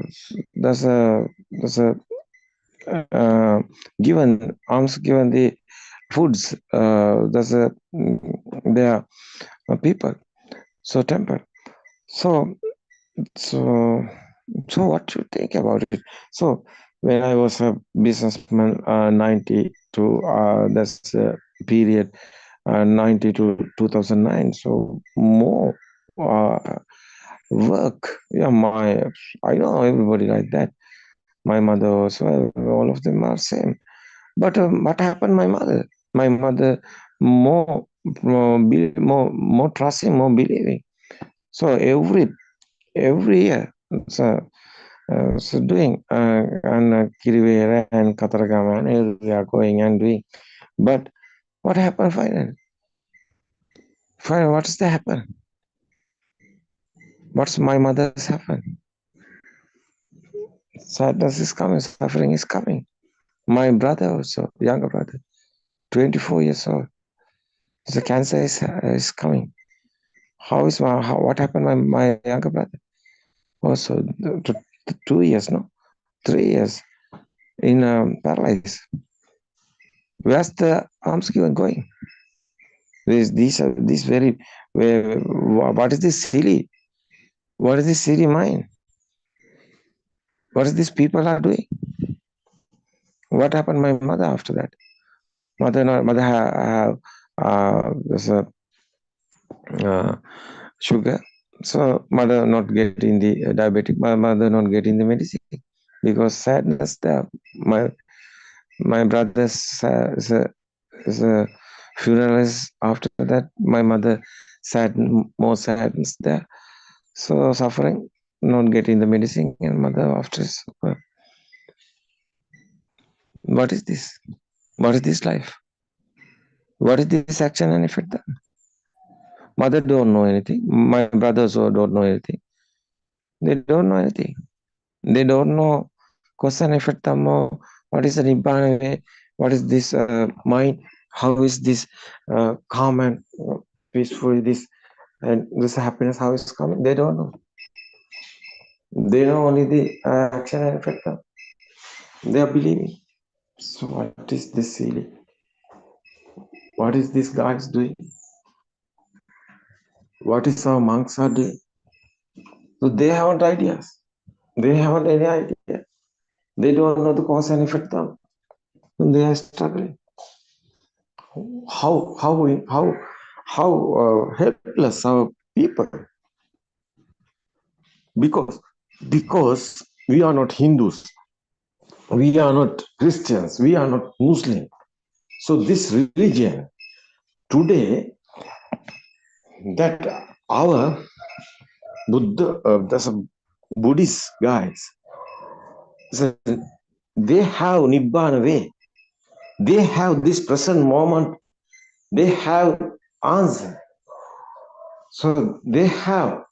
that's a that's a given alms given the foods. That's a they are people. So temple. So so so what you think about it? So when I was a businessman, 90 to that's period 90 to 2009. So more work. Yeah, I know everybody like that. My mother also, all of them are same. But what happened? My mother more trusting, more believing. So every year, so doing and Kirivera and Kataragama and we are going and doing. But what happened finally? Finally, what is the happen? What's my mother's happened? Sadness is coming, suffering is coming. My brother also, younger brother, 24 years old. The cancer is coming. What happened? My younger brother also 2 years, no, 3 years in paralyzed. Where's the arms given going? These very. What is this silly? What is this silly mind? What is these people are doing? What happened? My mother after that. Mother have there's a sugar. So mother not getting the diabetic. My mother not getting the medicine because sadness there. My brother's is a funeral is after that. My mother more sadness there. So suffering, not getting the medicine, and mother after. What is this? What is this life? What is this action and effect? Mother don't know anything. My brothers don't know anything. They don't know anything. They don't know cause and effect. What is the nibbana way? What is this mind? How is this calm and peaceful? This and this happiness. How is coming? They don't know. They know only the action and effect. They are believing. So what is this silly? What is this guys doing? What is our monks are doing? So they haven't ideas. They haven't any idea. They don't know the cause and effect. They are struggling. How helpless our people, because we are not Hindus, we are not Christians, we are not Muslim. So this religion today, that our Buddha, that's a Buddhist guys, so they have Nibbana way, they have this present moment, they have answer. So they have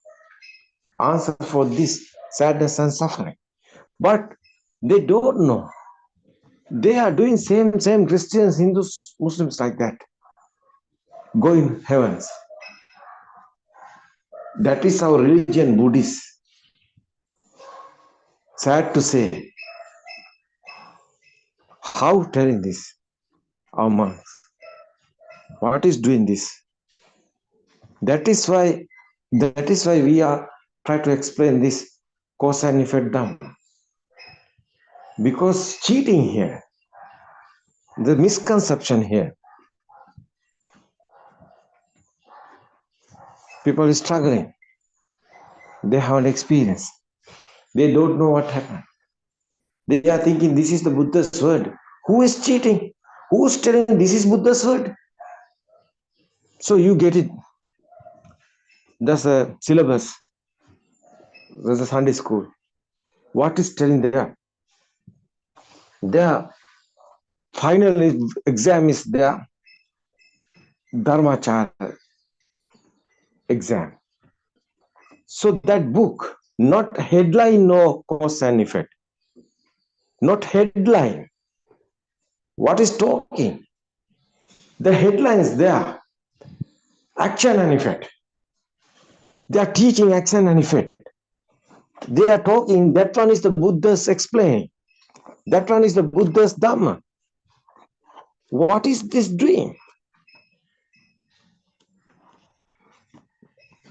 answer for this sadness and suffering. But they don't know. They are doing same Christians, Hindus, Muslims like that, going heavens. That is our religion, Buddhist. Sad to say, how telling this, our monks, what is doing this? That is why we are trying to explain this cause and effect Dhamma. Because cheating here, the misconception here, people are struggling. They haven't experienced. They don't know what happened. They are thinking this is the Buddha's word. Who is cheating? Who is telling this is Buddha's word? So you get it. That's a syllabus. There's a Sunday school. What is telling there? Their final exam is their Dharmachara exam. So that book, not headline, no cause and effect. Not headline. What is talking? The headline is there. Action and effect. They are teaching action and effect. They are talking, that one is the Buddha's explaining. That one is the Buddha's Dhamma. What is this dream?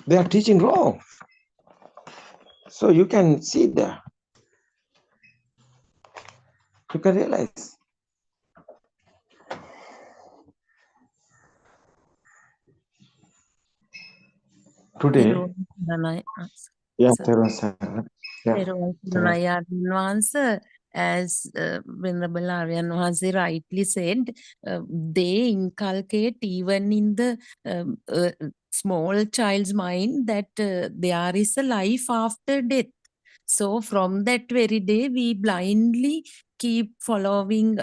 They are teaching wrong. So you can see there. You can realize. Today, yeah,
answer, as Venerable Aryan Wahanse rightly said, they inculcate even in the small child's mind that there is a life after death. So from that very day, we blindly keep following,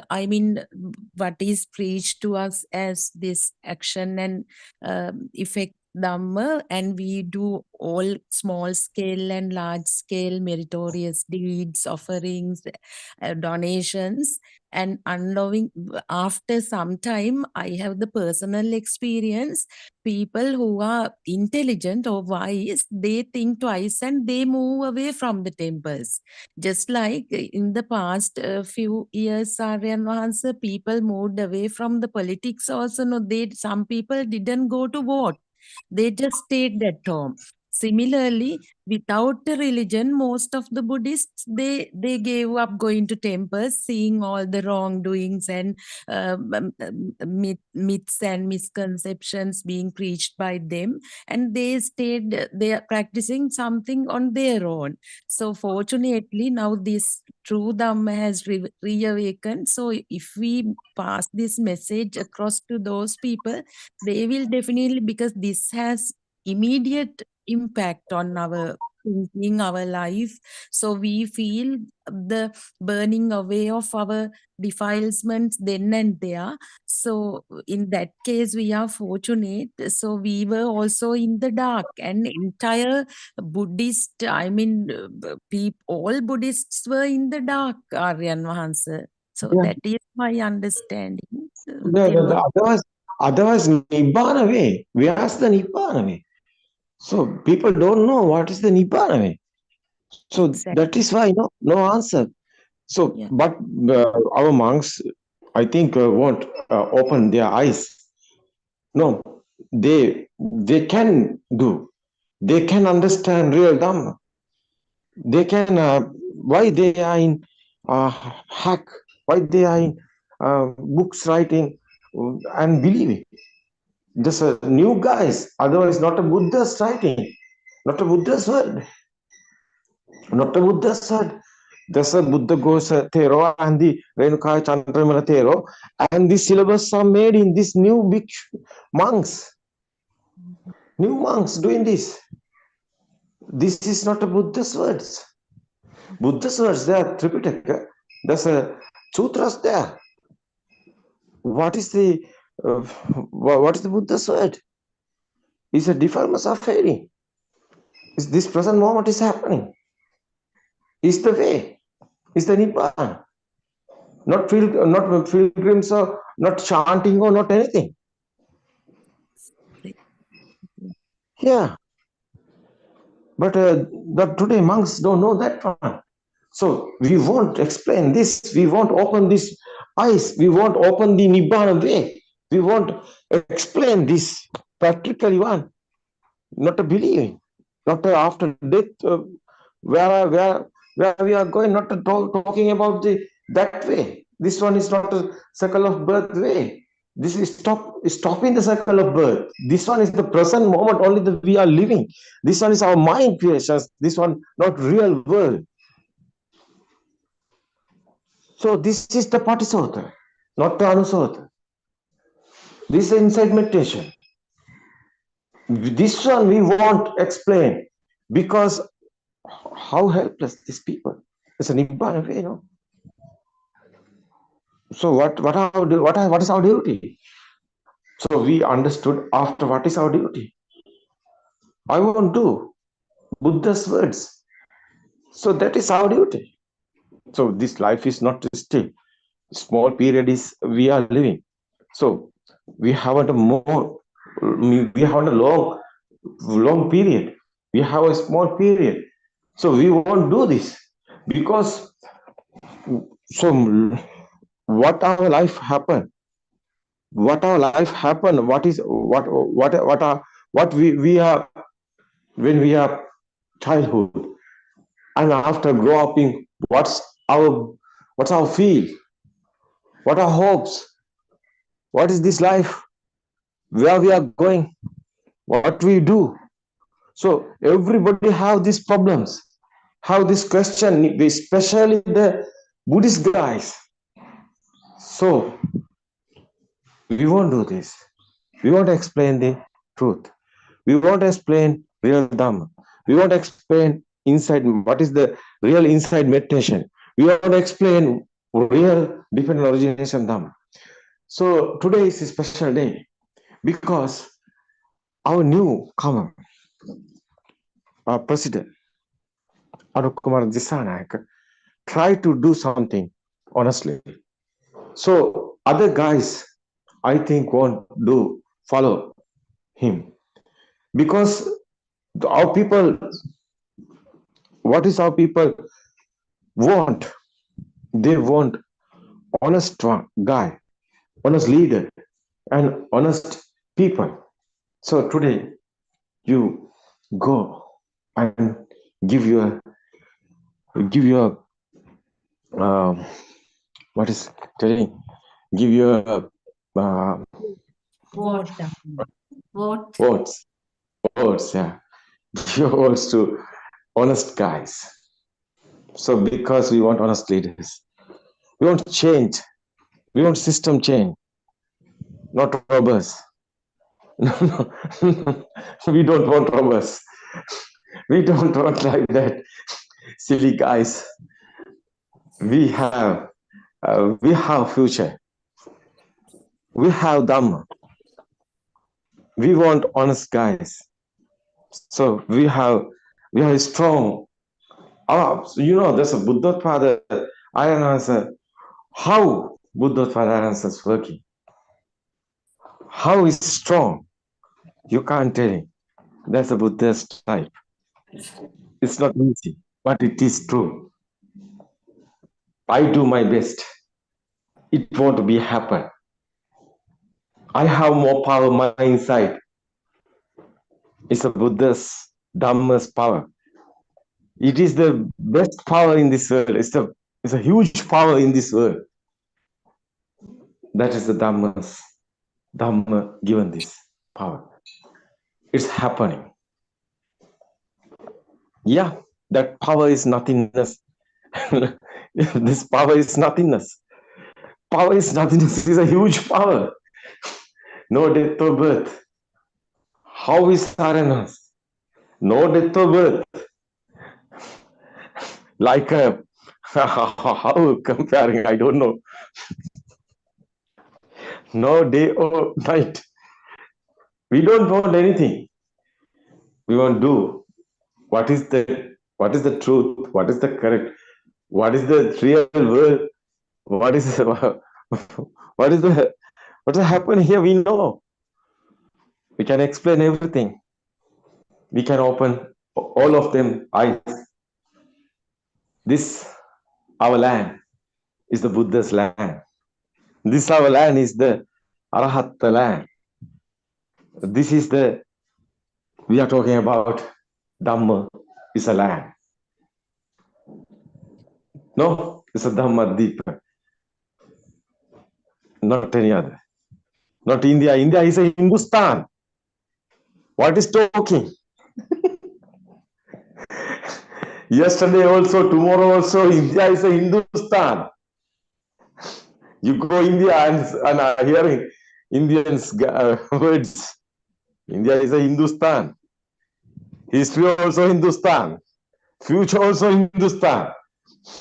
what is preached to us as this action and effect Dhamma, and we do all small scale and large scale meritorious deeds, offerings, donations, and unknowing. After some time, I have the personal experience. People who are intelligent or wise, they think twice and they move away from the temples. Just like in the past few years, Aryan Wahansa, people moved away from the politics also. No, some people didn't go to vote. They just stayed at home. Similarly, without the religion, most of the Buddhists, they gave up going to temples, seeing all the wrongdoings and myths and misconceptions being preached by them, and they stayed they are practicing something on their own. So fortunately, now this true Dhamma has reawakened. So if we pass this message across to those people, they will definitely, because this has immediate impact on our thinking, our life. So we feel the burning away of our defilements then and there. So in that case, we are fortunate. So we were also in the dark, and entire Buddhist, all Buddhists were in the dark, Aryan Wahansa. So
yeah,
that is my understanding.
otherwise Nibbana way. Where's the Nibbana way? So people don't know what is the Nibbana way. So
Exactly.
that is why no answer. So,
Yeah.
but our monks, I think, won't open their eyes. No, they can do. They can understand real Dhamma. They can. Why they are in hack? Why they are in books writing and believing? Just new guys. Otherwise, not a Buddha's writing, not a Buddha's word, not a Buddha's word. There's a Buddha Ghosa Thero and the Renuka Chandramala Thero, and the syllabus are made in these new big monks. New monks doing this. This is not a Buddha's words. Buddha's words, they are Tripitaka. There's a sutras there. What is the Buddha's word? It's a deformance of fairy. This present moment is happening. Is the way. Is the Nibbana. Not pilgrims or not chanting or not anything. Yeah. But today monks don't know that one. So we won't explain this. We won't open this eyes. We won't open the Nibbana way. We won't explain this practically one. Not a believing. Not a after death. Where we are going. Not talking about that way. This one is not a circle of birth way. This is stopping the cycle of birth. This one is the present moment only that we are living. This one is our mind creations. This one not real world. So this is the Patisota, not the Anusota. This is inside meditation. This one we won't explain because how helpless these people. It's a Nibbana way, you know. So what is our duty? So we understood after what is our duty. I won't do Buddha's words. So that is our duty. So this life is not still. Small period is we are living. So we haven't a long period. We have a small period. So we won't do this because so what our life happen, what our life happen, what we are when we are childhood and after grow up in what's our feel, what are hopes, what is this life, where we are going, what we do. So everybody have these problems, have this question, especially the Buddhist guys. So we won't do this. We won't explain the truth. We won't explain real Dhamma. We won't explain inside what is the real inside meditation. We won't explain real dependent origination Dhamma. So today is a special day because our newcomer, our president, Anukumar Disanayak, try to do something honestly. So other guys, I think, won't follow him because our people, what is our people want? They want honest guy, honest leader, and honest people. So today you go and give your what is telling, give your
What? What?
words, yeah, give your words to honest guys. So because we want honest leaders, we want change, we want system change, not robbers. No, we don't want robbers. We don't want like that, silly guys. We have future. We have Dhamma. We want honest guys. So we have strong. There's a Buddhothpado iron answer. How Buddhothpado iron answer is working? How is strong? You can't tell him. That's a Buddhist type. It's not easy, but it is true. I do my best. It won't be happen. I have more power my inside. It's a Buddha's Dhamma's power. It is the best power in this world. It's a huge power in this world. That is the Dhamma given this power. It's happening. Yeah, that power is nothingness. This power is nothingness. Power is nothingness. It's a huge power. No death or birth. How is Saranus? No death or birth. Like a how comparing, I don't know. No day or night. We don't want anything. We want to do what is the truth, what is the correct, what is the real world, what is what's happening here, we know. We can explain everything. We can open all of them eyes. This our land is the Buddha's land. This our land is the Arahatta land. This is the, we are talking about Dhamma is a land. No, it's a Dhamma Deepa. Not any other. Not India. India is a Hindustan. What is talking? Yesterday also, tomorrow also, India is a Hindustan. You go India and are hearing Indians words. India is a Hindustan. History also Hindustan. Future also Hindustan.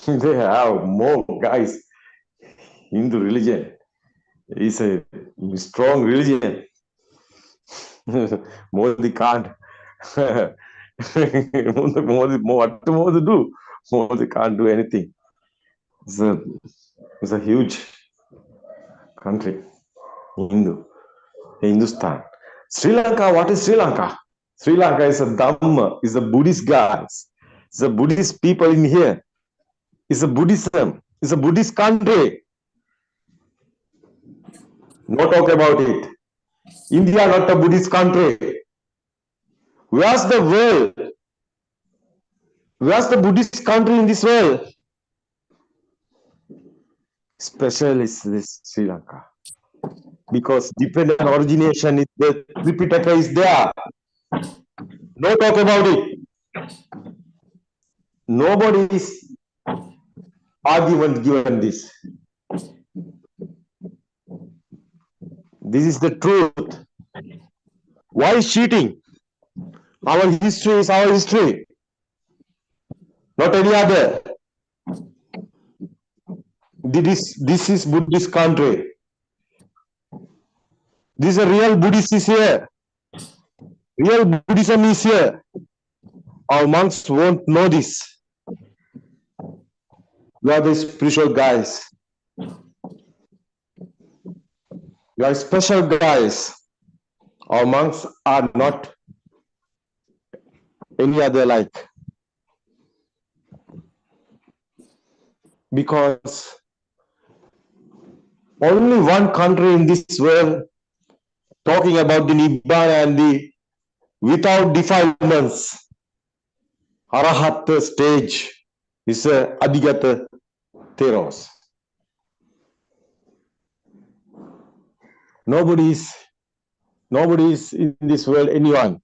They have more guys. Hindu religion is a strong religion. Modi can't. What Modi do? Modi can't do anything. It's a huge country. Hindustan. Sri Lanka, what is Sri Lanka? Sri Lanka is a Dhamma, is a Buddhist guys. It's a Buddhist people in here. It's a Buddhism. It's a Buddhist country. No talk about it. India not a Buddhist country. Where's the world? Where's the Buddhist country in this world? Special is this Sri Lanka. Because dependent origination is the Tripitaka is there. No talk about it. Nobody is argument given this. This is the truth. Why is cheating? Our history is our history. Not any other. This is Buddhist country. This is a real Buddhist is here. Real Buddhism is here. Our monks won't know this. You are the spiritual guys. You are special guys. Our monks are not any other like. Because only one country in this world talking about the Nibbana and the without defilements, Arahat stage is Adhigata Theros. Nobody is in this world anyone.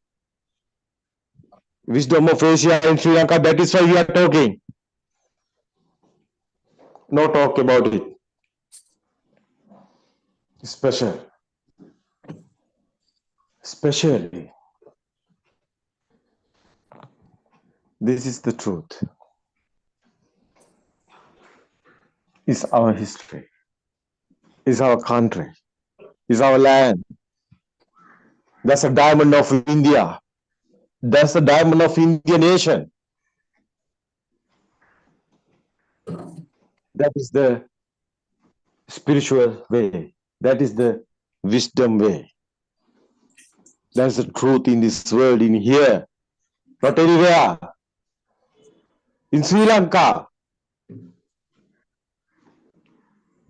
Wisdom of Asia in Sri Lanka, that is why we are talking. No talk about it. Special. Especially. This is the truth. It's our history. It's our country. It's our land. That's a diamond of India. That's the diamond of Indian nation. That is the spiritual way. That is the wisdom way. That's the truth in this world, in here. Not anywhere. In Sri Lanka.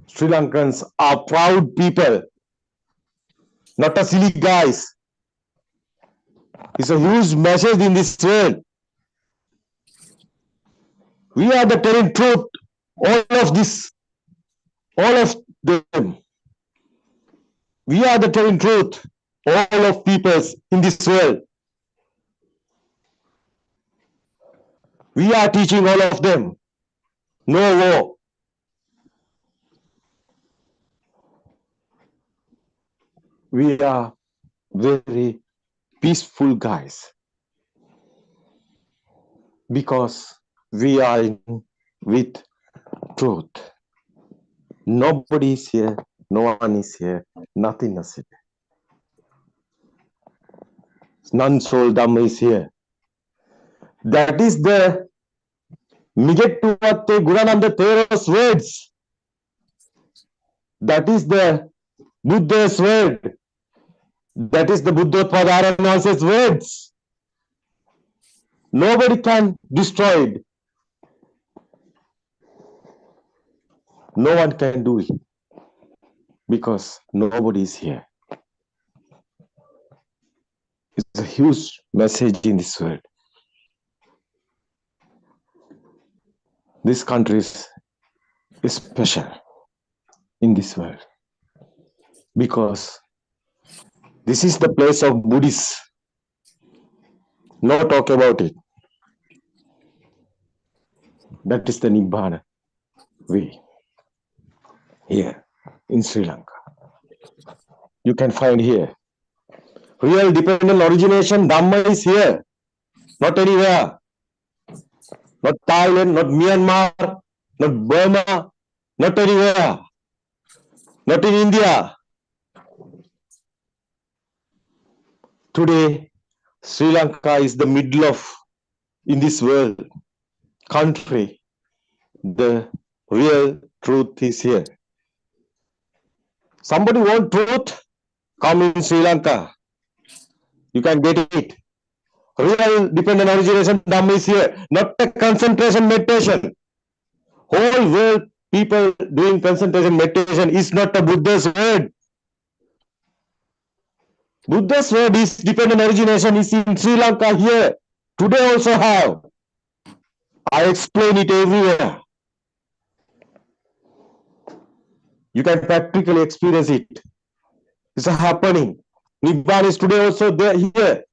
Sri Lankans are proud people. Not a silly guys. It's a huge message in this world. We are the telling truth. All of this. All of them. We are the telling truth. All of peoples in this world. We are teaching all of them. No war. We are very peaceful guys. Because we are in with truth. Nobody is here. No one is here. Nothing is here. None soul Dhamma is here. That is the Migettuvatte Gurananda Thero's words. That is the Buddha's word. That is the Buddhothpado Aranyase's words. Nobody can destroy it. No one can do it because nobody is here. It's a huge message in this world. This country is special in this world because this is the place of Buddhists. No talk about it. That is the Nibbana way here in Sri Lanka. You can find here. Real dependent origination Dhamma is here, not anywhere. Not Thailand, not Myanmar, not Burma, not anywhere. Not in India. Today, Sri Lanka is the middle of, in this world, country. The real truth is here. Somebody want truth? Come in Sri Lanka. You can get it. Real dependent origination Dhamma is here. Not a concentration meditation. Whole world people doing concentration meditation is not a Buddha's word. Buddha's word is dependent origination is in Sri Lanka here. Today also have. I explain it everywhere. You can practically experience it. It's happening. Nibbana is today also there here.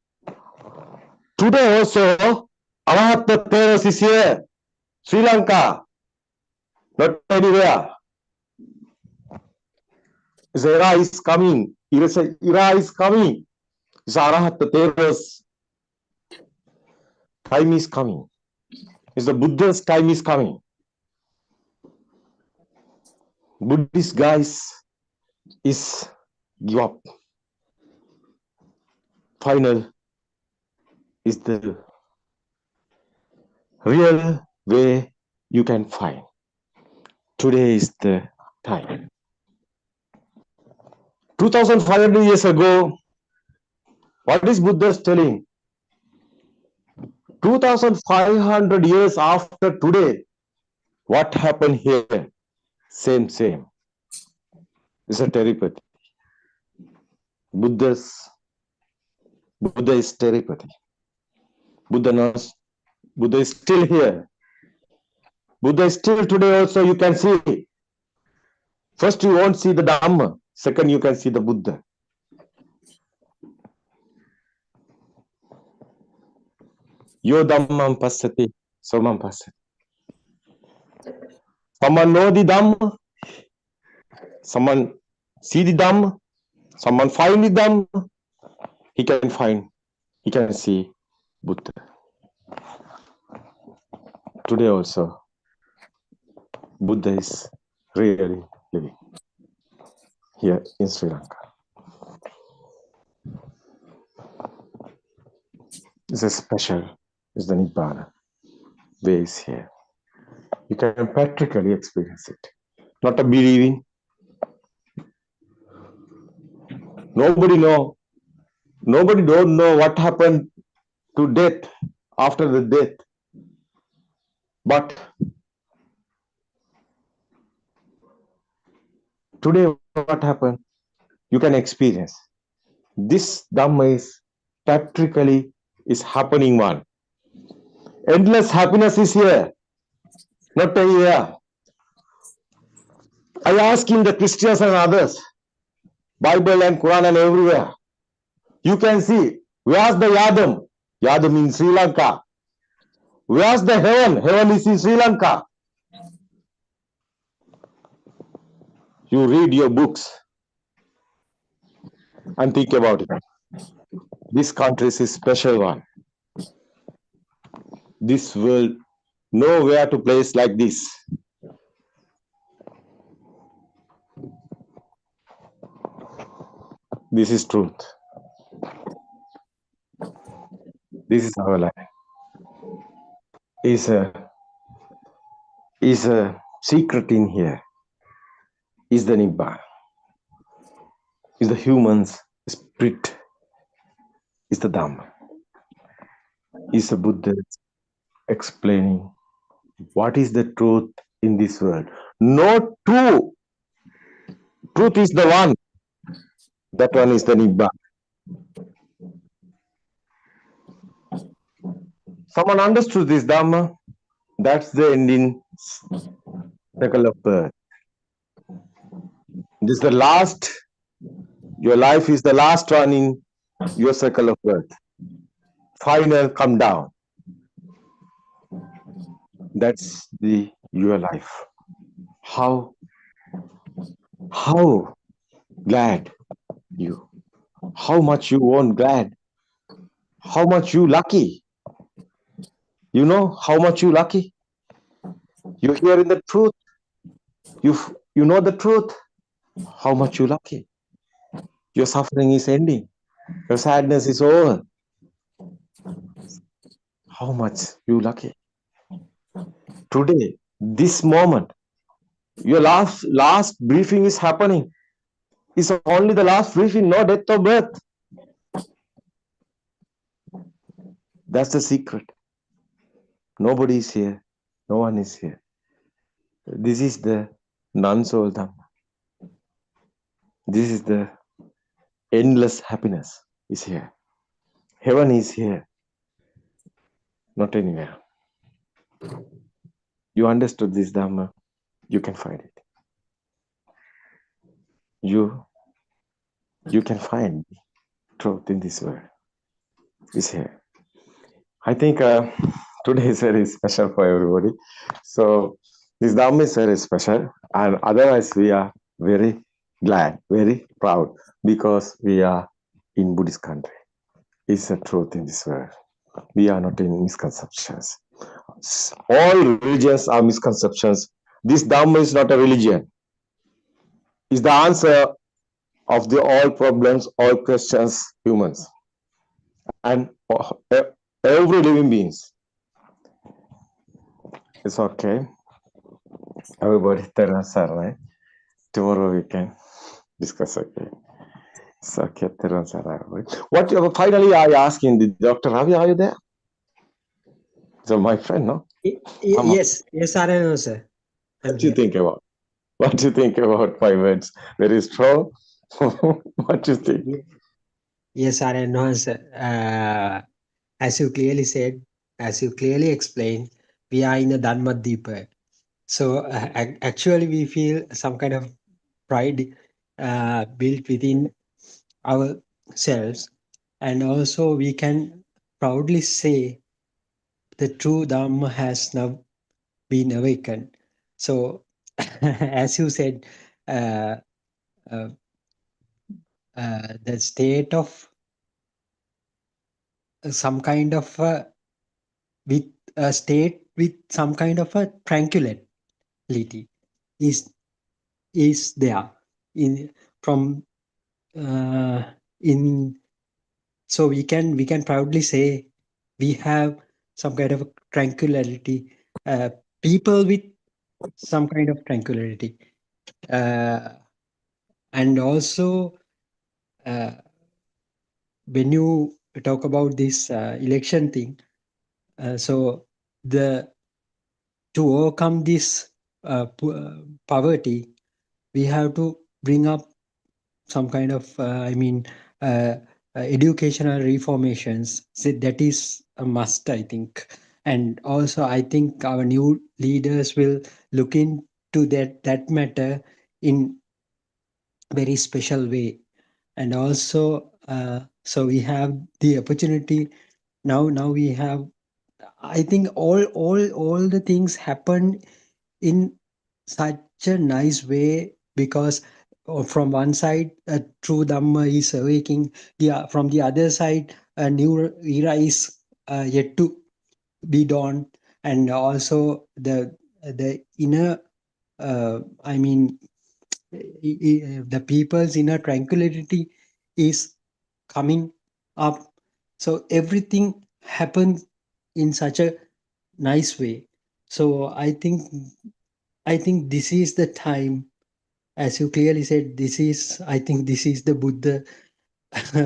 Today also, Arahat Terrace is here. Sri Lanka. Not anywhere. This era is coming. Era is coming. This Arahat Terrace. Time is coming. It's the Buddha's time is coming. Buddhist guys is give up. Final is the real way you can find. Today is the time. 2500 years ago, what is Buddha telling? 2500 years after today, what happened here? Same. It's a telepathy. Buddha is telepathy. Buddha knows. Buddha is still here. Buddha is still today also, you can see. First you won't see the Dhamma. Second you can see the Buddha. Yo Dhammam Passati, Somam Passati. Someone know the Dhamma. Someone see the Dhamma. Someone find the Dhamma. He can see Buddha. Today also, Buddha is really living here in Sri Lanka. It's a special, it's the Nibbana way is here. You can practically experience it. Not a believing. Nobody don't know what happened to death after the death. But today what happened? You can experience. This Dhamma is practically is happening one. Endless happiness is here. Not anywhere. I ask in the Christians and others, Bible and Quran and everywhere. You can see, where's the Yadam? Yadam in Sri Lanka. Where's the heaven? Heaven is in Sri Lanka. You read your books and think about it. This country is a special one. This world, nowhere to place like this. This is truth. This is our life. is a secret in here, is the Nibbana, is the human's spirit, is the Dhamma, is the Buddha explaining what is the truth in this world. No two truth is the one. That one is the Nibbana. Someone understood this Dhamma. That's the ending cycle of birth. This is the last. Your life is the last one in your cycle of birth. Final come down. That's the your life. How glad you, how much you want glad, how much you lucky. You know how much you lucky. You hearing the truth. You know the truth. How much you lucky. Your suffering is ending. Your sadness is over. How much you lucky. Today, this moment, your last briefing is happening. It's only the last briefing, no death or birth. That's the secret. Nobody is here. No one is here. This is the non-soul Dhamma. This is the endless happiness is here. Heaven is here. Not anywhere. You understood this Dhamma, you can find it. You can find truth in this world. It's here. I think today is very special for everybody. So this Dhamma is very special, and otherwise we are very glad, very proud, because we are in Buddhist country. It's the truth in this world. We are not in misconceptions. All religions are misconceptions. This Dhamma is not a religion. It's the answer of the all problems, all questions, humans, and every living beings. It's okay. Everybody, right? Tomorrow we can discuss again. It's okay. What finally I asking the Dr. Ravi, are you there? So my friend, no?
Yes, I know, sir.
What do you think about? What do you think about my words? Very strong. What do you think?
Yes, I know, sir. As you clearly said, as you clearly explained, we are in a Dhamma. So actually, we feel some kind of pride built within ourselves, and also we can proudly say the true Dhamma has now been awakened. So, as you said, uh, uh, the state of some kind of with a state with some kind of a tranquility is there in from in so we can proudly say we have some kind of tranquility, people with some kind of tranquility, and also when you talk about this election thing, so the to overcome this poverty, we have to bring up some kind of educational reformations. So that is a must, I think. And also I think our new leaders will look into that matter in very special way. And also so we have the opportunity now we have, I think all the things happen in such a nice way, because from one side a true Dhamma is awakening, from the other side a new era is yet to be dawned, and also the inner I mean the people's inner tranquility is coming up. So everything happens in such a nice way. So I think this is the time, as you clearly said, I think this is the Buddha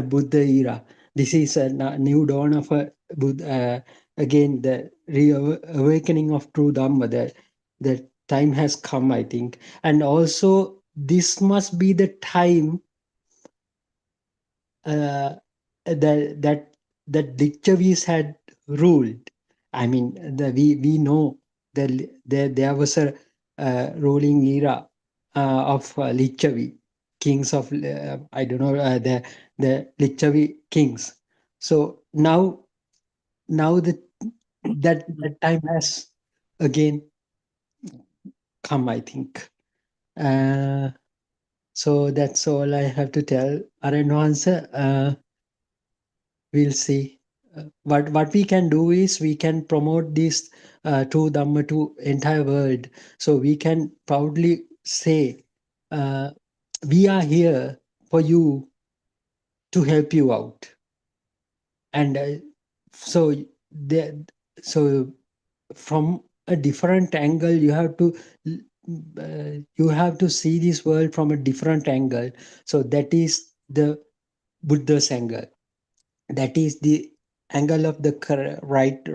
Buddha era. This is a new dawn of a Buddha, again the reawakening of true Dhamma. The time has come, I think, and also this must be the time uh, that Lichavis had ruled. I mean, we know that there was a ruling era of Lichavi, kings of I don't know, the Lichavi kings. So now that time has again come, I think. So that's all I have to tell. Aranwansa, we'll see. What we can do is we can promote this true Dhamma to entire world. So we can proudly say, uh, we are here for you to help you out. And so the so from a different angle, you have to see this world from a different angle. So that is the Buddha's angle. That is the angle of the right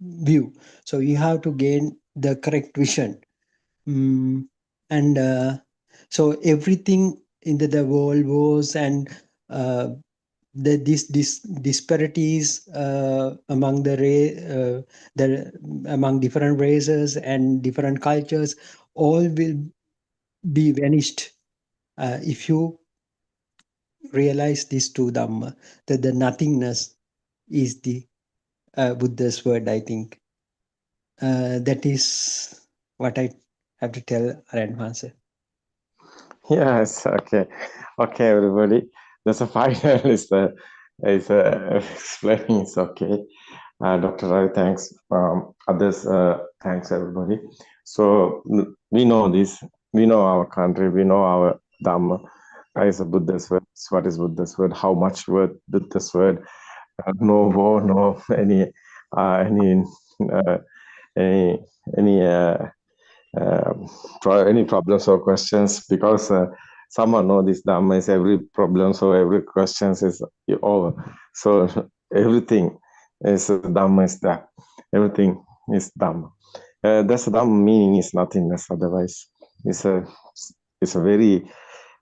view. So you have to gain the correct vision. And so everything in the world wars and uh, these disparities among the among different races and different cultures all will be vanished if you realize this true Dhamma, that the nothingness is the Buddha's word, I think. That is what I have to tell Aranwansa.
Yes, okay. Okay, everybody. There's a final is explaining. It's okay. Dr. Ravi, thanks. Others, thanks everybody. So we know this. We know our country. We know our Dhamma. Is a Buddha's word. What is Buddha's word? How much word Buddha's word? No war, no any uh, any any any problems or questions, because someone know this Dhamma is every problem, so every questions is over. So everything is Dhamma is that. Everything is Dhamma. That's Dhamma meaning is nothingness. Otherwise, it's a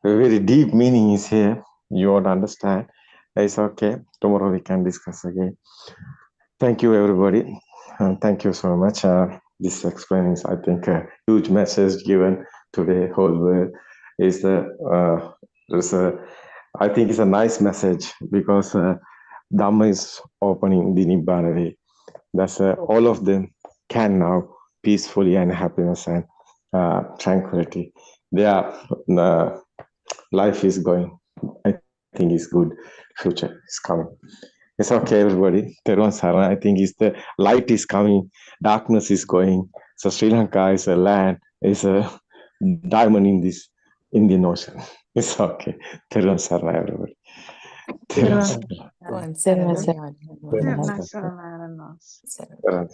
very deep meaning is here. You won't understand. It's okay. Tomorrow we can discuss again. Thank you, everybody. Thank you so much. This explains, I think, a huge message given to the whole world. Is I think it's a nice message, because Dhamma is opening the Nibbana way. That's all of them can now peacefully and happiness and tranquility. Their life is going. I think it's good. Future is coming. It's okay, everybody. Teruvan Sarana, I think it's the light is coming, darkness is going. So Sri Lanka is a land, is a diamond in this Indian Ocean. It's okay. Teruvan Sarana, everybody. Teruvan Sarana.
Sarah, Sarah,
Teruvan
Yeah,
Sarana.
that's all I know.
Teruvan Sarana.